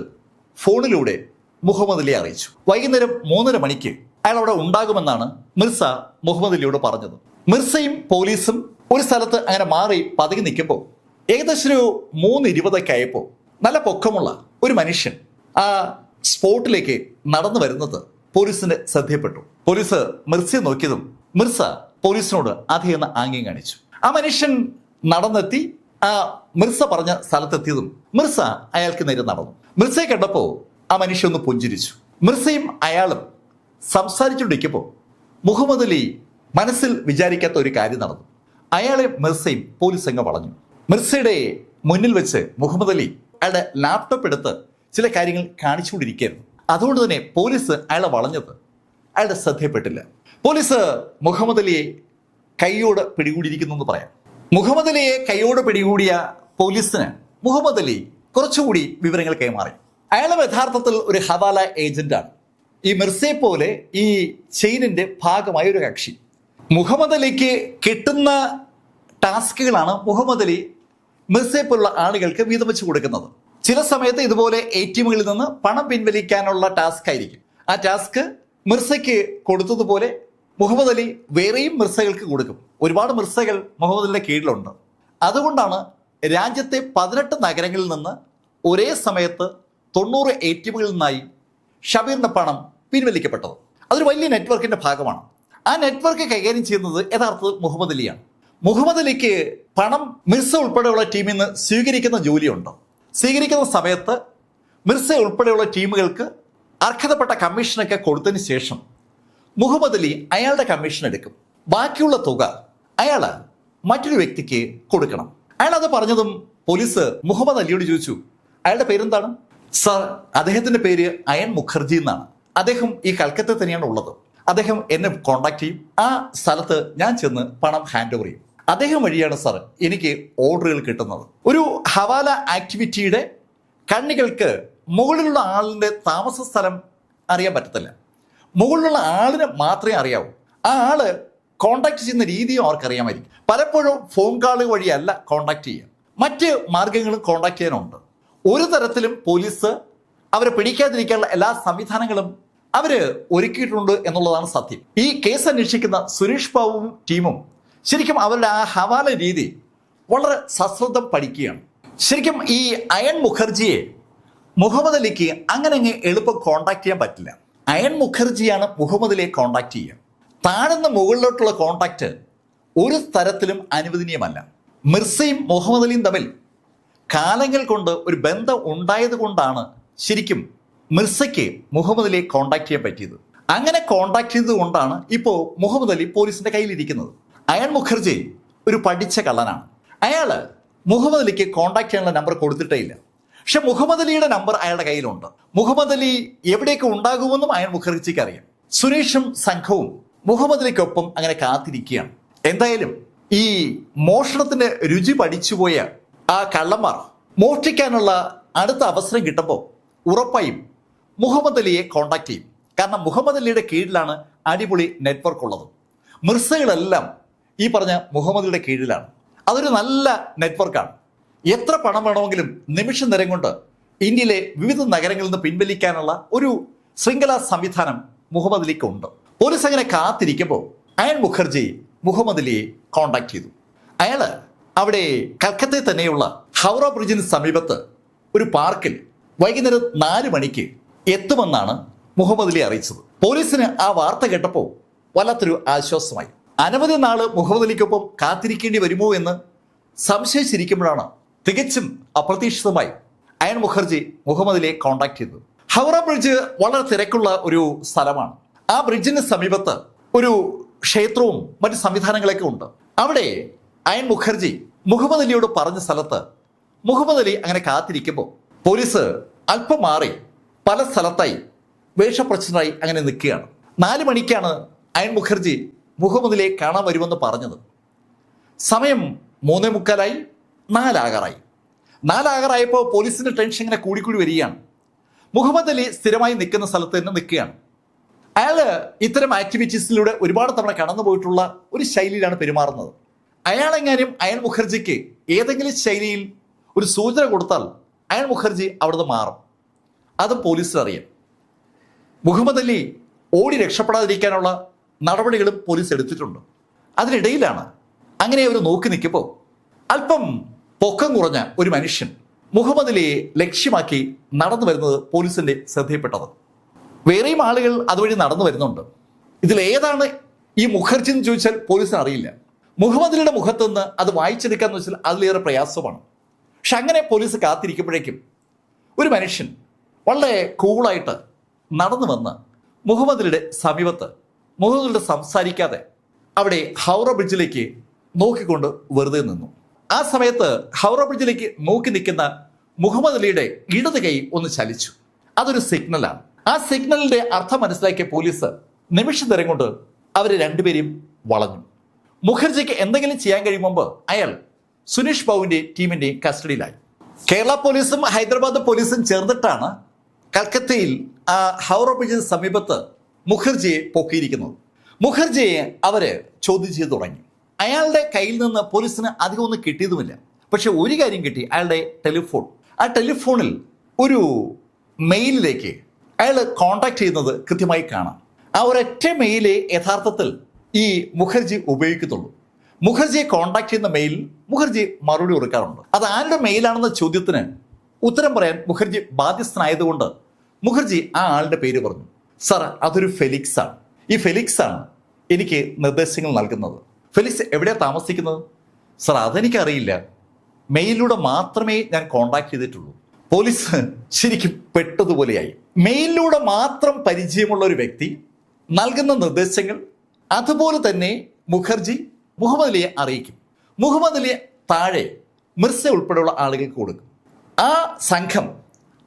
ഫോണിലൂടെ മുഹമ്മദ് അലിയെ അറിയിച്ചു. വൈകുന്നേരം 3:30 മണിക്ക് അയാൾ അവിടെ ഉണ്ടാകുമെന്നാണ് മിർസ മുഹമ്മദ് അലിയോട് പറഞ്ഞത്. മിർസയും പോലീസും ഒരു സ്ഥലത്ത് അങ്ങനെ മാറി പതുങ്ങി നിൽക്കുമ്പോൾ ഏകദേശം ഒരു 3:20 ആയപ്പോൾ നല്ല പൊക്കമുള്ള ഒരു മനുഷ്യൻ ആ സ്പോട്ടിലേക്ക് നടന്നു വരുന്നത് പോലീസിന്റെ ശ്രദ്ധയപ്പെട്ടു. പോലീസ് മിർസയെ നോക്കിയതും മിർസ പോലീസിനോട് അധികം ആംഗ്യം കാണിച്ചു. ആ മനുഷ്യൻ നടന്നെത്തി ആ മിർസ പറഞ്ഞ സ്ഥലത്തെത്തിയതും മിർസ അയാൾക്ക് നേരെ നടന്നു. മിർസയെ കണ്ടപ്പോൾ ആ മനുഷ്യൻ ഒന്ന് പുഞ്ചിരിച്ചു. മിർസയും അയാളും സംസാരിച്ചുകൊണ്ടിരിക്കുമ്പോൾ മുഹമ്മദ് അലി മനസ്സിൽ വിചാരിക്കാത്ത ഒരു കാര്യം നടന്നു. അയാളെ മിർസയും പോലീസ് അങ്ങ് വളഞ്ഞു. മിർസയുടെ മുന്നിൽ വെച്ച് മുഹമ്മദ് അലി അയാളുടെ ലാപ്ടോപ്പ് എടുത്ത് ചില കാര്യങ്ങൾ കാണിച്ചുകൊണ്ടിരിക്കുകയായിരുന്നു. അതുകൊണ്ട് തന്നെ പോലീസ് അയാളെ വളഞ്ഞത് അയാളുടെ ശ്രദ്ധയപ്പെട്ടില്ല. പോലീസ് മുഹമ്മദ് അലിയെ കൈയോട് പിടികൂടിയിരിക്കുന്നു എന്ന് പറയാം. മുഹമ്മദ് അലിയെ കൈയോട് പിടികൂടിയ പോലീസിന് മുഹമ്മദ് അലി കുറച്ചുകൂടി വിവരങ്ങൾ കൈമാറി. അയാളും യഥാർത്ഥത്തിൽ ഒരു ഹവാല ഏജന്റാണ്. ഈ മിർസയെ പോലെ ഈ ചെയിനിന്റെ ഭാഗമായ ഒരു കക്ഷി. മുഹമ്മദ് അലിക്ക് കിട്ടുന്ന ടാസ്കുകളാണ് മുഹമ്മദ് അലി മിർസയെ പോലുള്ള ആളുകൾക്ക് വീതം വെച്ച് കൊടുക്കുന്നത്. ചില സമയത്ത് ഇതുപോലെ ATMകളിൽ നിന്ന് പണം പിൻവലിക്കാനുള്ള ടാസ്ക് ആയിരിക്കും. ആ ടാസ്ക് മിർസയ്ക്ക് കൊടുത്തതുപോലെ മുഹമ്മദ് അലി വേറെയും മിർസകൾക്ക് കൊടുക്കും. ഒരുപാട് മിർസകൾ മുഹമ്മദ് അലിയുടെ കീഴിലുണ്ട്. അതുകൊണ്ടാണ് രാജ്യത്തെ 18 നഗരങ്ങളിൽ നിന്ന് ഒരേ സമയത്ത് 90 ATMകളിൽ നിന്നായി ഷബീറിന്റെ പണം പിൻവലിക്കപ്പെട്ടത്. അതൊരു വലിയ നെറ്റ്വർക്കിന്റെ ഭാഗമാണ്. ആ നെറ്റ്വർക്ക് കൈകാര്യം ചെയ്യുന്നത് യഥാർത്ഥത്തിൽ മുഹമ്മദ് അലിയാണ്. മുഹമ്മദ് അലിക്ക് പണം മിർസ ഉൾപ്പെടെയുള്ള ടീമിൽ നിന്ന് സ്വീകരിക്കുന്ന ജോലിയുണ്ട്. സ്വീകരിക്കുന്ന സമയത്ത് മിർസ ഉൾപ്പെടെയുള്ള ടീമുകൾക്ക് അർഹതപ്പെട്ട കമ്മീഷനൊക്കെ കൊടുത്തതിന് ശേഷം മുഹമ്മദ് അലി അയാളുടെ കമ്മീഷൻ എടുക്കും. ബാക്കിയുള്ള തുക അയാൾ മറ്റൊരു വ്യക്തിക്ക് കൊടുക്കണം. അയാൾ അത് പറഞ്ഞതും പോലീസ് മുഹമ്മദ് അലിയോട് ചോദിച്ചു, അയാളുടെ പേരെന്താണ്? സർ, അദ്ദേഹത്തിന്റെ പേര് അയൻ മുഖർജി എന്നാണ്. അദ്ദേഹം ഈ കൽക്കത്ത തന്നെയാണ് ഉള്ളത്. അദ്ദേഹം എന്നെ കോണ്ടാക്ട് ചെയ്യും. ആ സ്ഥലത്ത് ഞാൻ ചെന്ന് പണം ഹാൻഡ് ഓവർ ചെയ്യും. അദ്ദേഹം വഴിയാണ് സർ എനിക്ക് ഓർഡറുകൾ കിട്ടുന്നത്. ഒരു ഹവാല ആക്ടിവിറ്റിയുടെ കണ്ണികൾക്ക് മുകളിലുള്ള ആളിന്റെ താമസ സ്ഥലം അറിയാൻ പറ്റത്തില്ല. മുകളിലുള്ള ആളിന് മാത്രമേ അറിയാവൂ. ആ ആള് കോണ്ടാക്ട് ചെയ്യുന്ന രീതിയും അവർക്കറിയാമായിരിക്കും. പലപ്പോഴും ഫോൺ കോൾ വഴിയല്ല കോണ്ടാക്ട് ചെയ്യുക, മറ്റ് മാർഗങ്ങളും കോണ്ടാക്ട് ചെയ്യാനുണ്ട്. ഒരു തരത്തിലും പോലീസ് അവരെ പിടിക്കാതിരിക്കാനുള്ള എല്ലാ സംവിധാനങ്ങളും അവര് ഒരുക്കിയിട്ടുണ്ട് എന്നുള്ളതാണ് സത്യം. ഈ കേസ് അന്വേഷിക്കുന്ന സുരേഷ് ബാബുവും ടീമും ശരിക്കും അവരുടെ ആ ഹവാല രീതി വളരെ സശ്രദ്ധം പഠിക്കുകയാണ്. ശരിക്കും ഈ അയൻ മുഖർജിയെ മുഹമ്മദ് അലിക്ക് അങ്ങനെ എളുപ്പം കോണ്ടാക്ട് ചെയ്യാൻ പറ്റില്ല. അയൺ മുഖർജിയാണ് മുഹമ്മദ് അലിയെ കോണ്ടാക്ട് ചെയ്യുക. താഴ്ന്ന് മുകളിലോട്ടുള്ള കോണ്ടാക്ട് ഒരു തരത്തിലും അനുവദനീയമല്ല. മിർസയും മുഹമ്മദ് അലിയും തമ്മിൽ കാലങ്ങൾ കൊണ്ട് ഒരു ബന്ധം ഉണ്ടായത് കൊണ്ടാണ് ശരിക്കും മിർസയ്ക്ക് മുഹമ്മദ് അലിയെ കോണ്ടാക്ട് ചെയ്യാൻ പറ്റിയത്. അങ്ങനെ കോണ്ടാക്ട് ചെയ്തത് കൊണ്ടാണ് ഇപ്പോൾ മുഹമ്മദ് അലി പോലീസിന്റെ കയ്യിലിരിക്കുന്നത്. അയൺ മുഖർജി ഒരു പഠിച്ച കള്ളനാണ്. അയാൾ മുഹമ്മദ് അലിക്ക് കോണ്ടാക്ട് ചെയ്യാനുള്ള നമ്പർ കൊടുത്തിട്ടേ ഇല്ല. പക്ഷെ മുഹമ്മദ് അലിയുടെ നമ്പർ അയാളുടെ കയ്യിലുണ്ട്. മുഹമ്മദ് അലി എവിടെയൊക്കെ ഉണ്ടാകുമെന്നും അയൺ മുഖർജിക്ക് അറിയാം. സുനീഷും സംഘവും മുഹമ്മദ് അലിക്കൊപ്പം അങ്ങനെ കാത്തിരിക്കുകയാണ്. എന്തായാലും ഈ മോഷണത്തിന്റെ രുചി പഠിച്ചുപോയ ആ കള്ളന്മാർ മോഷ്ടിക്കാനുള്ള അടുത്ത അവസരം കിട്ടുമ്പോൾ ഉറപ്പായും മുഹമ്മദ് അലിയെ കോണ്ടാക്ട് ചെയ്യും. കാരണം മുഹമ്മദ് അലിയുടെ കീഴിലാണ് അടിപൊളി നെറ്റ്വർക്ക് ഉള്ളത്. മിർസകളെല്ലാം ഈ പറഞ്ഞ മുഹമ്മദ് അലിയുടെ കീഴിലാണ്. അതൊരു നല്ല നെറ്റ്വർക്കാണ്. എത്ര പണം വേണമെങ്കിലും നിമിഷ നേരം കൊണ്ട് ഇന്ത്യയിലെ വിവിധ നഗരങ്ങളിൽ നിന്ന് പിൻവലിക്കാനുള്ള ഒരു ശൃംഖലാ സംവിധാനം മുഹമ്മദ് അലിക്ക് ഉണ്ട്. പോലീസ് അങ്ങനെ കാത്തിരിക്കുമ്പോൾ അയൺ മുഖർജി മുഹമ്മദ് അലിയെ കോണ്ടാക്ട് ചെയ്തു. അയാൾ അവിടെ കൽക്കത്തയിൽ തന്നെയുള്ള ഹൗറ ബ്രിഡ്ജിന് സമീപത്ത് ഒരു പാർക്കിൽ വൈകുന്നേരം 4 മണിക്ക് എത്തുമെന്നാണ് മുഹമ്മദ് അലി അറിയിച്ചത്. പോലീസിന് ആ വാർത്ത കേട്ടപ്പോൾ വല്ലാത്തൊരു ആശ്വാസമായി. അനവധി നാള് മുഹമ്മദ് അലിക്കൊപ്പം കാത്തിരിക്കേണ്ടി വരുമോ എന്ന് സംശയിച്ചിരിക്കുമ്പോഴാണ് തികച്ചും അപ്രതീക്ഷിതമായി അയൺ മുഖർജി മുഹമ്മദ് അലിയെ കോണ്ടാക്ട് ചെയ്തത്. ഹൗറ ബ്രിഡ്ജ് വളരെ തിരക്കുള്ള ഒരു സ്ഥലമാണ്. ആ ബ്രിഡ്ജിന് സമീപത്ത് ഒരു ക്ഷേത്രവും മറ്റ് സംവിധാനങ്ങളൊക്കെ ഉണ്ട്. അവിടെ അയൺ മുഖർജി മുഹമ്മദ് അലിയോട് പറഞ്ഞ സ്ഥലത്ത് മുഹമ്മദ് അലി അങ്ങനെ കാത്തിരിക്കുമ്പോൾ പോലീസ് അല്പം മാറി പല സ്ഥലത്തായി വേഷപ്രച്ഛന്നരായി അങ്ങനെ നിൽക്കുകയാണ്. 4 മണിക്കാണ് അയൺ മുഖർജി മുഹമ്മദ് അലിയെ കാണാൻ വരുമെന്ന് പറഞ്ഞത്. സമയം 3:45 4 ആകാറായപ്പോൾ പോലീസിന്റെ ടെൻഷൻ ഇങ്ങനെ കൂടിക്കൂടി വരികയാണ്. മുഹമ്മദ് അലി സ്ഥിരമായി നിൽക്കുന്ന സ്ഥലത്ത് തന്നെ നിൽക്കുകയാണ്. അയാൾ ഇത്തരം ആക്ടിവിറ്റീസിലൂടെ ഒരുപാട് തവണ കടന്നു പോയിട്ടുള്ള ഒരു ശൈലിയിലാണ് പെരുമാറുന്നത്. അയാളെങ്ങാനും അയൺ മുഖർജിക്ക് ഏതെങ്കിലും ശൈലിയിൽ ഒരു സൂചന കൊടുത്താൽ അയൺ മുഖർജി അവിടുന്ന് മാറും. അത് പോലീസിനറിയാം. മുഹമ്മദ് അലി ഓടി രക്ഷപ്പെടാതിരിക്കാനുള്ള നടപടികളും പോലീസ് എടുത്തിട്ടുണ്ട്. അതിനിടയിലാണ് അങ്ങനെ അവർ നോക്കി നിൽക്കുമ്പോൾ അല്പം പൊക്കം കുറഞ്ഞ ഒരു മനുഷ്യൻ മുഹമ്മദ് അലിയെ ലക്ഷ്യമാക്കി നടന്നു വരുന്നത് പോലീസിന്റെ ശ്രദ്ധയിൽപ്പെട്ടത്. വേറെയും ആളുകൾ അതുവഴി നടന്നു വരുന്നുണ്ട്. ഇതിലേതാണ് ഈ മുഖർജി എന്ന് ചോദിച്ചാൽ പോലീസിന് അറിയില്ല. മുഹമ്മദ് അലിയുടെ മുഖത്ത് നിന്ന് അത് വായിച്ചെടുക്കാന്ന് വെച്ചാൽ അതിലേറെ പ്രയാസമാണ്. പക്ഷെ അങ്ങനെ പോലീസ് കാത്തിരിക്കുമ്പോഴേക്കും ഒരു മനുഷ്യൻ വളരെ കൂളായിട്ട് നടന്നു വന്ന് മുഹമ്മദ് അലിയുടെ സമീപത്ത് മുഹമ്മദ് അലിയോട് സംസാരിക്കാതെ അവിടെ ഹൗറ ബ്രിഡ്ജിലേക്ക് നോക്കിക്കൊണ്ട് വെറുതെ നിന്നു. ആ സമയത്ത് ഹൗറ ബ്രിഡ്ജിലേക്ക് നോക്കി നിൽക്കുന്ന മുഹമ്മദ് അലിയുടെ ഇടത് കൈ ഒന്ന് ചലിച്ചു. അതൊരു സിഗ്നലാണ്. ആ സിഗ്നലിന്റെ അർത്ഥം മനസ്സിലാക്കിയ പോലീസ് നിമിഷ നേരം കൊണ്ട് അവരെ രണ്ടുപേരെയും വളഞ്ഞു. മുഖർജിക്ക് എന്തെങ്കിലും ചെയ്യാൻ കഴിയും മുമ്പ് അയാൾ സുനീഷ് ബാബുവിന്റെ ടീമിന്റെ കസ്റ്റഡിയിലായി. കേരള പോലീസും ഹൈദരാബാദ് പോലീസും ചേർന്നിട്ടാണ് കൽക്കത്തയിൽ ആ ഹൗറ ബ്രിഡ്ജിന് സമീപത്ത് മുഖർജിയെ പൊക്കിയിരിക്കുന്നത്. മുഖർജിയെ അവര് ചോദ്യം ചെയ്തു തുടങ്ങി. അയാളുടെ കയ്യിൽ നിന്ന് പോലീസിന് അധികം ഒന്നും കിട്ടിയതുമില്ല. പക്ഷെ ഒരു കാര്യം കിട്ടി, അയാളുടെ ടെലിഫോൺ. ആ ടെലിഫോണിൽ ഒരു മെയിലിലേക്ക് അയാൾ കോണ്ടാക്ട് ചെയ്യുന്നത് കൃത്യമായി കാണാം. ആ ഒരൊറ്റ മെയിലേ യഥാർത്ഥത്തിൽ ഈ മുഖർജി ഉപയോഗിക്കത്തുള്ളൂ. മുഖർജിയെ കോണ്ടാക്ട് ചെയ്യുന്ന മെയിൽ മുഖർജി മറുപടി കൊടുക്കാറുണ്ട്. അത് ആരുടെ മെയിലാണെന്ന ചോദ്യത്തിന് ഉത്തരം പറയാൻ മുഖർജി ബാധ്യസ്ഥനായതുകൊണ്ട് മുഖർജി ആ ആളുടെ പേര് പറഞ്ഞു. സാർ, അതൊരു ഫെലിക്സ് ആണ്. ഈ ഫെലിക്സ് ആണ് എനിക്ക് നിർദ്ദേശങ്ങൾ നൽകുന്നത്. ഫെലിക്സ് എവിടെയാണ് താമസിക്കുന്നത്? സാർ, അതെനിക്കറിയില്ല. മെയിലിലൂടെ മാത്രമേ ഞാൻ കോണ്ടാക്ട് ചെയ്തിട്ടുള്ളൂ. പോലീസ് ശരിക്കും പെട്ടതുപോലെയായി. മെയിലിലൂടെ മാത്രം പരിചയമുള്ള ഒരു വ്യക്തി നൽകുന്ന നിർദ്ദേശങ്ങൾ അതുപോലെ തന്നെ മുഖർജി മുഹമ്മദ് അലിയെ അറിയിക്കും. മുഹമ്മദ് അലിയെ താഴെ മിർസ ഉൾപ്പെടെയുള്ള ആളുകൾക്ക് കൊടുക്കും. ആ സംഘം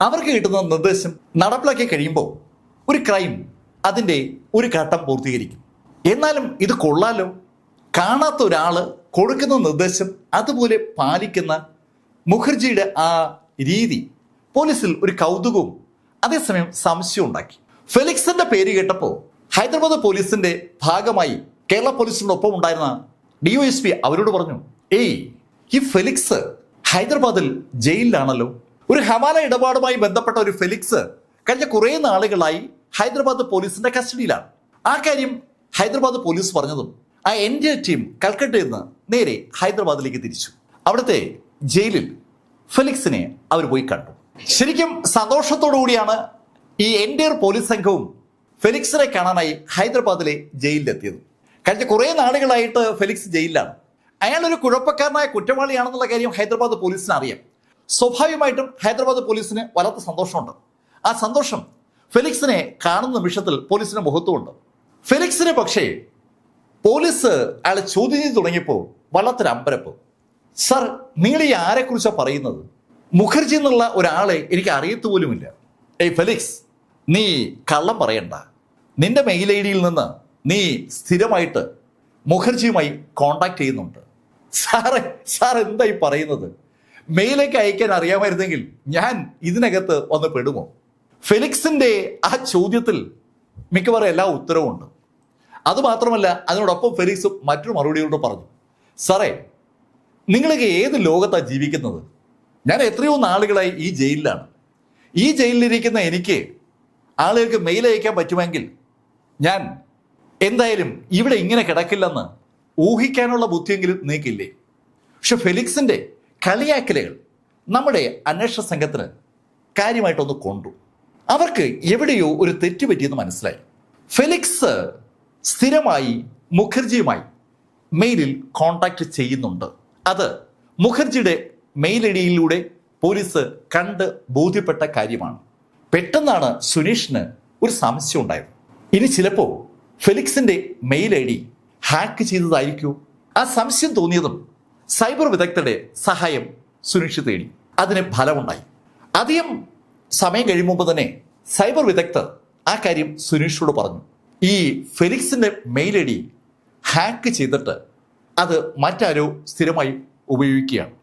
അവർക്ക് കിട്ടുന്ന നിർദ്ദേശം നടപ്പിലാക്കി കഴിയുമ്പോൾ ഒരു ക്രൈം അതിൻ്റെ ഒരു ഘട്ടം പൂർത്തീകരിക്കും. എന്നാലും ഇത് കൊള്ളാലോ, കാണാത്ത ഒരാള് കൊടുക്കുന്ന നിർദ്ദേശം അതുപോലെ പാലിക്കുന്ന മുഖർജിയുടെ ആ രീതി പോലീസിൽ ഒരു കൗതുകവും അതേസമയം സംശയവും ഉണ്ടാക്കി. ഫെലിക്സിന്റെ പേര് കേട്ടപ്പോൾ ഹൈദരാബാദ് പോലീസിന്റെ ഭാഗമായി കേരള പോലീസിന്റെ ഒപ്പം ഉണ്ടായിരുന്ന DOSP അവരോട് പറഞ്ഞു, ഈ ഫെലിക്സ് ഹൈദരാബാദിൽ ജയിലിലാണല്ലോ. ഒരു ഹവാല ഇടപാടുമായി ബന്ധപ്പെട്ട ഒരു ഫെലിക്സ് കഴിഞ്ഞ കുറേ നാളുകളായി ഹൈദരാബാദ് പോലീസിന്റെ കസ്റ്റഡിയിലാണ്. ആ കാര്യം ഹൈദരാബാദ് പോലീസ് പറഞ്ഞതും ആ NDA ടീം കൽക്കട്ടയിൽ നിന്ന് നേരെ ഹൈദരാബാദിലേക്ക് തിരിച്ചു. അവിടുത്തെ ജയിലിൽ ഫെലിക്സിനെ അവർ പോയി കണ്ടു. ശരിക്കും സന്തോഷത്തോടു കൂടിയാണ് ഈ എൻറ്റയർ പോലീസ് സംഘവും ഫെലിക്സിനെ കാണാനായി ഹൈദരാബാദിലെ ജയിലിലെത്തിയത്. കഴിഞ്ഞ കുറേ നാളുകളായിട്ട് ഫെലിക്സ് ജയിലിലാണ്. അയാളൊരു കുഴപ്പക്കാരനായ കുറ്റവാളിയാണെന്നുള്ള കാര്യം ഹൈദരാബാദ് പോലീസിന് അറിയാം. സ്വാഭാവികമായിട്ടും ഹൈദരാബാദ് പോലീസിന് വല്ലാത്ത സന്തോഷമുണ്ട്. ആ സന്തോഷം ഫെലിക്സിനെ കാണുന്ന നിമിഷത്തിൽ പോലീസിന്റെ മുഖത്തുമുണ്ട്. ഫെലിക്സിനെ പക്ഷേ പോലീസ് അയാളെ ചോദ്യം ചെയ്ത് തുടങ്ങിയപ്പോൾ വല്ലാത്തൊരു അമ്പരപ്പ്. സർ, നിങ്ങൾ ഈ ആരെക്കുറിച്ചാണ് പറയുന്നത്? മുഖർജി എന്നുള്ള ഒരാളെ എനിക്ക് അറിയത്തു പോലുമില്ല. ഏയ് ഫെലിക്സ്, നീ കള്ളം പറയണ്ട. നിന്റെ മെയിൽ ഐ ഡിയിൽ നിന്ന് നീ സ്ഥിരമായിട്ട് മുഖർജിയുമായി കോണ്ടാക്ട് ചെയ്യുന്നുണ്ട്. സാർ എന്തായി പറയുന്നത്? മെയിലേക്ക് അയക്കാൻ അറിയാമായിരുന്നെങ്കിൽ ഞാൻ ഇതിനകത്ത് വന്ന് പെടുമോ? ഫെലിക്സിന്റെ ആ ചോദ്യത്തിൽ മിക്കവാറും എല്ലാ ഉത്തരവും ഉണ്ട്. അതുമാത്രമല്ല, അതിനോടൊപ്പം ഫെലിക്സ് മറ്റൊരു മറുപടിയോട് പറഞ്ഞു, സാറേ, നിങ്ങളൊക്കെ ഏത് ലോകത്താണ് ജീവിക്കുന്നത്? ഞാൻ എത്രയോ നാളുകളായി ഈ ജയിലിലാണ്. ഈ ജയിലിലിരിക്കുന്ന എനിക്ക് ആളുകൾക്ക് മെയിൽ അയക്കാൻ പറ്റുമെങ്കിൽ ഞാൻ എന്തായാലും ഇവിടെ ഇങ്ങനെ കിടക്കില്ലെന്ന് ഊഹിക്കാനുള്ള ബുദ്ധിയെങ്കിലും നീക്കില്ലേ? പക്ഷെ ഫെലിക്സിന്റെ കളിയാക്കലുകൾ നമ്മുടെ അന്വേഷണ സംഘത്തിന് കാര്യമായിട്ടൊന്ന് കൊണ്ടു. അവർക്ക് എവിടെയോ ഒരു തെറ്റ് പറ്റിയെന്ന് മനസ്സിലായി. ഫെലിക്സ് സ്ഥിരമായി മുഖർജിയുമായി മെയിലിൽ കോണ്ടാക്ട് ചെയ്യുന്നുണ്ട്. അത് മുഖർജിയുടെ മെയിൽ ഐ ഡിയിലൂടെ പോലീസ് കണ്ട് ബോധ്യപ്പെട്ട കാര്യമാണ്. പെട്ടെന്നാണ് സുനീഷിന് ഒരു സംശയം ഉണ്ടായത്. ഇനി ചിലപ്പോൾ ഫെലിക്സിന്റെ മെയിൽ ഐ ഡി ഹാക്ക് ചെയ്തതായിരിക്കൂ. ആ സംശയം തോന്നിയതും സൈബർ വിദഗ്ധരുടെ സഹായം സുനീഷ് തേടി. അതിന് ഫലമുണ്ടായി. അധികം സമയം കഴിയുമ്പോൾ തന്നെ സൈബർ വിദഗ്ധർ ആ കാര്യം സുനീഷിനോട് പറഞ്ഞു. ഈ ഫെലിക്സിന്റെ മെയിൽ ഐ ഡി ഹാക്ക് ചെയ്തിട്ട് അത് മറ്റാരോ സ്ഥിരമായി ഉപയോഗിക്കുകയാണ്.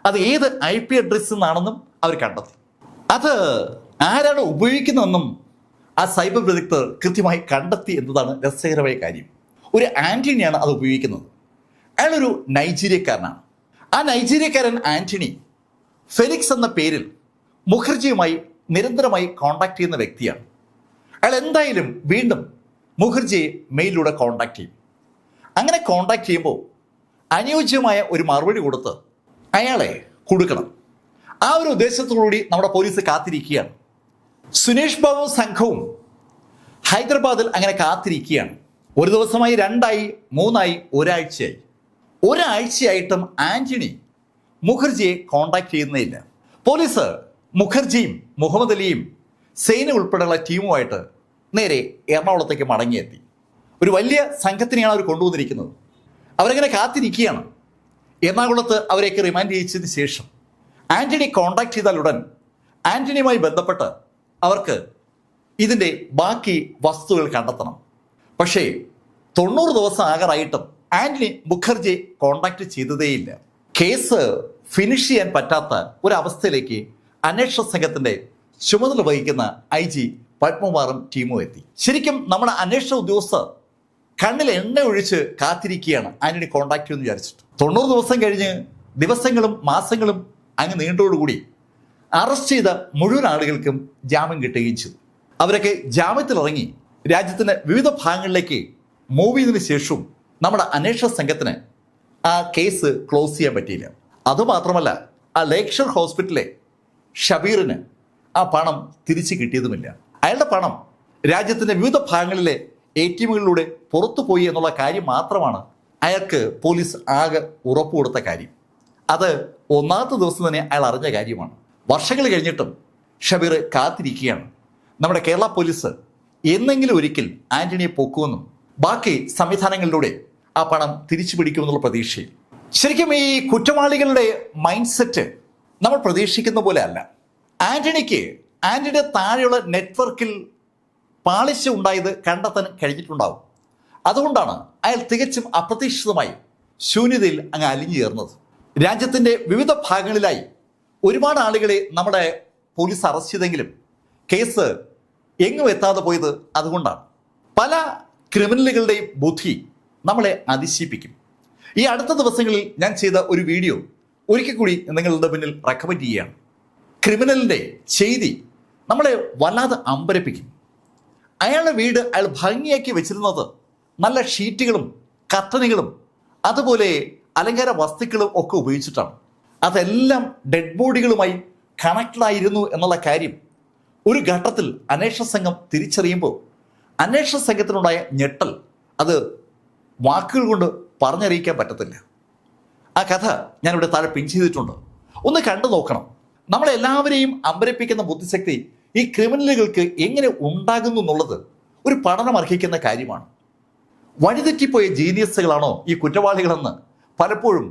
അത് ഏത് IP അഡ്രസ്സിൽ നിന്നാണെന്നും അവർ കണ്ടെത്തി. അത് ആരാണ് ഉപയോഗിക്കുന്നതെന്നും ആ സൈബർ വിദഗ്ധർ കൃത്യമായി കണ്ടെത്തി എന്നതാണ് രസകരമായ കാര്യം. ഒരു ആന്റണിയാണ് അത് ഉപയോഗിക്കുന്നത്. അയാളൊരു നൈജീരിയക്കാരനാണ്. ആ നൈജീരിയക്കാരൻ ആന്റണി ഫെലിക്സ് എന്ന പേരിൽ മുഖർജിയുമായി നിരന്തരമായി കോണ്ടാക്ട് ചെയ്യുന്ന വ്യക്തിയാണ്. അയാൾ എന്തായാലും വീണ്ടും മുഖർജിയെ മെയിലിലൂടെ കോണ്ടാക്ട് ചെയ്യും. അങ്ങനെ കോണ്ടാക്ട് ചെയ്യുമ്പോൾ അനുയോജ്യമായ ഒരു മറുപടി കൊടുത്ത് അയാളെ കൊടുക്കണം. ആ ഒരു ഉദ്ദേശത്തോടുകൂടി നമ്മുടെ പോലീസ് കാത്തിരിക്കുകയാണ്. സുനീഷ് ബാബു സംഘവും ഹൈദരാബാദിൽ അങ്ങനെ കാത്തിരിക്കുകയാണ്. ഒരു ദിവസമായി, 2ആയി, 3ആയി, ഒരാഴ്ചയായിട്ടും ആന്റണി മുഖർജിയെ കോണ്ടാക്ട് ചെയ്യുന്നേയില്ല. പോലീസ് മുഖർജിയും മുഹമ്മദ് അലിയും സെയിന ഉൾപ്പെടെയുള്ള ടീമുമായിട്ട് നേരെ എറണാകുളത്തേക്ക് മടങ്ങിയെത്തി. ഒരു വലിയ സംഘത്തിനെയാണ് അവർ കൊണ്ടുവന്നിരിക്കുന്നത്. അവരങ്ങനെ കാത്തിരിക്കുകയാണ്. എറണാകുളത്ത് അവരെയൊക്കെ റിമാൻഡ് ചെയ്യിച്ചതിന് ശേഷം ആന്റണി കോണ്ടാക്ട് ചെയ്താൽ ഉടൻ ആന്റണിയുമായി ബന്ധപ്പെട്ട് അവർക്ക് ഇതിൻ്റെ ബാക്കി വസ്തുക്കൾ കണ്ടെത്തണം. പക്ഷേ 90 ദിവസം ആകാറായിട്ടും ആന്റണി മുഖർജിയെ കോണ്ടാക്ട് ചെയ്തതേയില്ല. കേസ് ഫിനിഷ് ചെയ്യാൻ പറ്റാത്ത ഒരവസ്ഥയിലേക്ക് അന്വേഷണ സംഘത്തിൻ്റെ ചുമതല വഹിക്കുന്ന IG പത്മകുമാറും ടീമും എത്തി. ശരിക്കും നമ്മുടെ അന്വേഷണ ഉദ്യോഗസ്ഥർ കണ്ണിൽ എണ്ണ ഒഴിച്ച് കാത്തിരിക്കുകയാണ് ആന്റണി കോണ്ടാക്ട് ചെയ്യുമെന്ന് വിചാരിച്ചിട്ട്. 90 ദിവസം കഴിഞ്ഞ് ദിവസങ്ങളും മാസങ്ങളും അങ്ങ് നീണ്ടോടുകൂടി അറസ്റ്റ് ചെയ്ത മുഴുവൻ ആളുകൾക്കും ജാമ്യം കിട്ടുകയും ചെയ്തു. അവരൊക്കെ ജാമ്യത്തിലിറങ്ങി രാജ്യത്തിൻ്റെ വിവിധ ഭാഗങ്ങളിലേക്ക് മൂവ് ചെയ്തതിനു ശേഷവും നമ്മുടെ അന്വേഷണ സംഘത്തിന് ആ കേസ് ക്ലോസ് ചെയ്യാൻ പറ്റിയില്ല. അതുമാത്രമല്ല, ആ ലേക്ഷർ ഹോസ്പിറ്റലിലെ ഷബീറിന് ആ പണം തിരിച്ചു കിട്ടിയതുമില്ല. അയാളുടെ പണം രാജ്യത്തിൻ്റെ വിവിധ ഭാഗങ്ങളിലെ ATMകളിലൂടെ പുറത്തു പോയി എന്നുള്ള കാര്യം മാത്രമാണ് അയാൾക്ക് പോലീസ് ആകെ ഉറപ്പ് കൊടുത്ത കാര്യം. അത് 1ാമത്തെ ദിവസം തന്നെ അയാൾ അറിഞ്ഞ കാര്യമാണ്. വർഷങ്ങൾ കഴിഞ്ഞിട്ടും ഷബീർ കാത്തിരിക്കുകയാണ്. നമ്മുടെ കേരള പോലീസ് എന്നെങ്കിലും ഒരിക്കൽ ആന്റണിയെ പൊക്കുമെന്നും ബാക്കി സംവിധാനങ്ങളിലൂടെ ആ പണം തിരിച്ചു പിടിക്കുമെന്നുള്ള പ്രതീക്ഷയിൽ. ശരിക്കും ഈ കുറ്റവാളികളുടെ മൈൻഡ് സെറ്റ് നമ്മൾ പ്രതീക്ഷിക്കുന്ന പോലെ അല്ല. ആന്റണിയുടെ താഴെയുള്ള നെറ്റ്വർക്കിൽ പാളിച്ച ഉണ്ടായത് കണ്ടെത്താൻ കഴിഞ്ഞിട്ടുണ്ടാവും. അതുകൊണ്ടാണ് അയാൾ തികച്ചും അപ്രതീക്ഷിതമായി ശൂന്യതയിൽ അങ്ങ് അലിഞ്ഞു ചേർന്നത്. രാജ്യത്തിൻ്റെ വിവിധ ഭാഗങ്ങളിലായി ഒരുപാട് ആളുകളെ നമ്മുടെ പോലീസ് അറസ്റ്റ് ചെയ്തെങ്കിലും കേസ് എങ്ങും എത്താതെ പോയത് അതുകൊണ്ടാണ്. പല ക്രിമിനലുകളുടെയും ബുദ്ധി നമ്മളെ അതിശയിപ്പിക്കും. ഈ അടുത്ത ദിവസങ്ങളിൽ ഞാൻ ചെയ്ത ഒരു വീഡിയോ ഒരിക്കൽ കൂടി നിങ്ങളുടെ മുന്നിൽ റെക്കമെൻഡ് ചെയ്യുകയാണ്. ക്രിമിനലിൻ്റെ ചെയ്തി നമ്മളെ വല്ലാതെ അമ്പരപ്പിക്കും. അയാളുടെ വീട് അയാൾ ഭംഗിയാക്കി വെച്ചിരുന്നത് നല്ല ഷീറ്റുകളും കർട്ടനുകളും അതുപോലെ അലങ്കാര വസ്തുക്കളും ഒക്കെ ഉപയോഗിച്ചിട്ടാണ്. അതെല്ലാം ഡെഡ് ബോഡികളുമായി കണക്റ്റഡ് ആയിരുന്നു എന്നുള്ള കാര്യം ഒരു ഘട്ടത്തിൽ അന്വേഷണ സംഘം തിരിച്ചറിയുമ്പോൾ അന്വേഷണ സംഘത്തിനുണ്ടായ ഞെട്ടൽ അത് വാക്കുകൾ കൊണ്ട് പറഞ്ഞറിയിക്കാൻ പറ്റത്തില്ല. ആ കഥ ഞാനിവിടെ താഴെ പിൻ ചെയ്തിട്ടുണ്ട്, ഒന്ന് കണ്ടു നോക്കണം. നമ്മളെല്ലാവരെയും അമ്പരപ്പിക്കുന്ന ബുദ്ധിശക്തി ഈ ക്രിമിനലുകൾക്ക് എങ്ങനെ ഉണ്ടാകുന്നു എന്നുള്ളത് ഒരു പഠനം അർഹിക്കുന്ന കാര്യമാണ്. വഴിതെറ്റിപ്പോയ ജീനിയസുകളാണോ ഈ കുറ്റവാളികളെന്ന് പലപ്പോഴും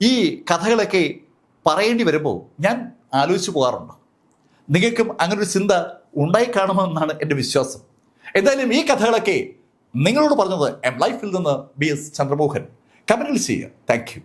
ഈ കഥകളൊക്കെ പറയേണ്ടി വരുമ്പോൾ ഞാൻ ആലോചിച്ചു പോകാറുണ്ട്. നിങ്ങൾക്കും അങ്ങനൊരു ചിന്ത ഉണ്ടായി കാണുമെന്നാണ് എൻ്റെ വിശ്വാസം. എന്തായാലും ഈ കഥകളൊക്കെ നിങ്ങളോട് പറഞ്ഞത് എം ലൈഫിൽ നിന്ന് BS ചന്ദ്രമോഹൻ. കമന്റിൽ ചെയ്യുക. Thank you.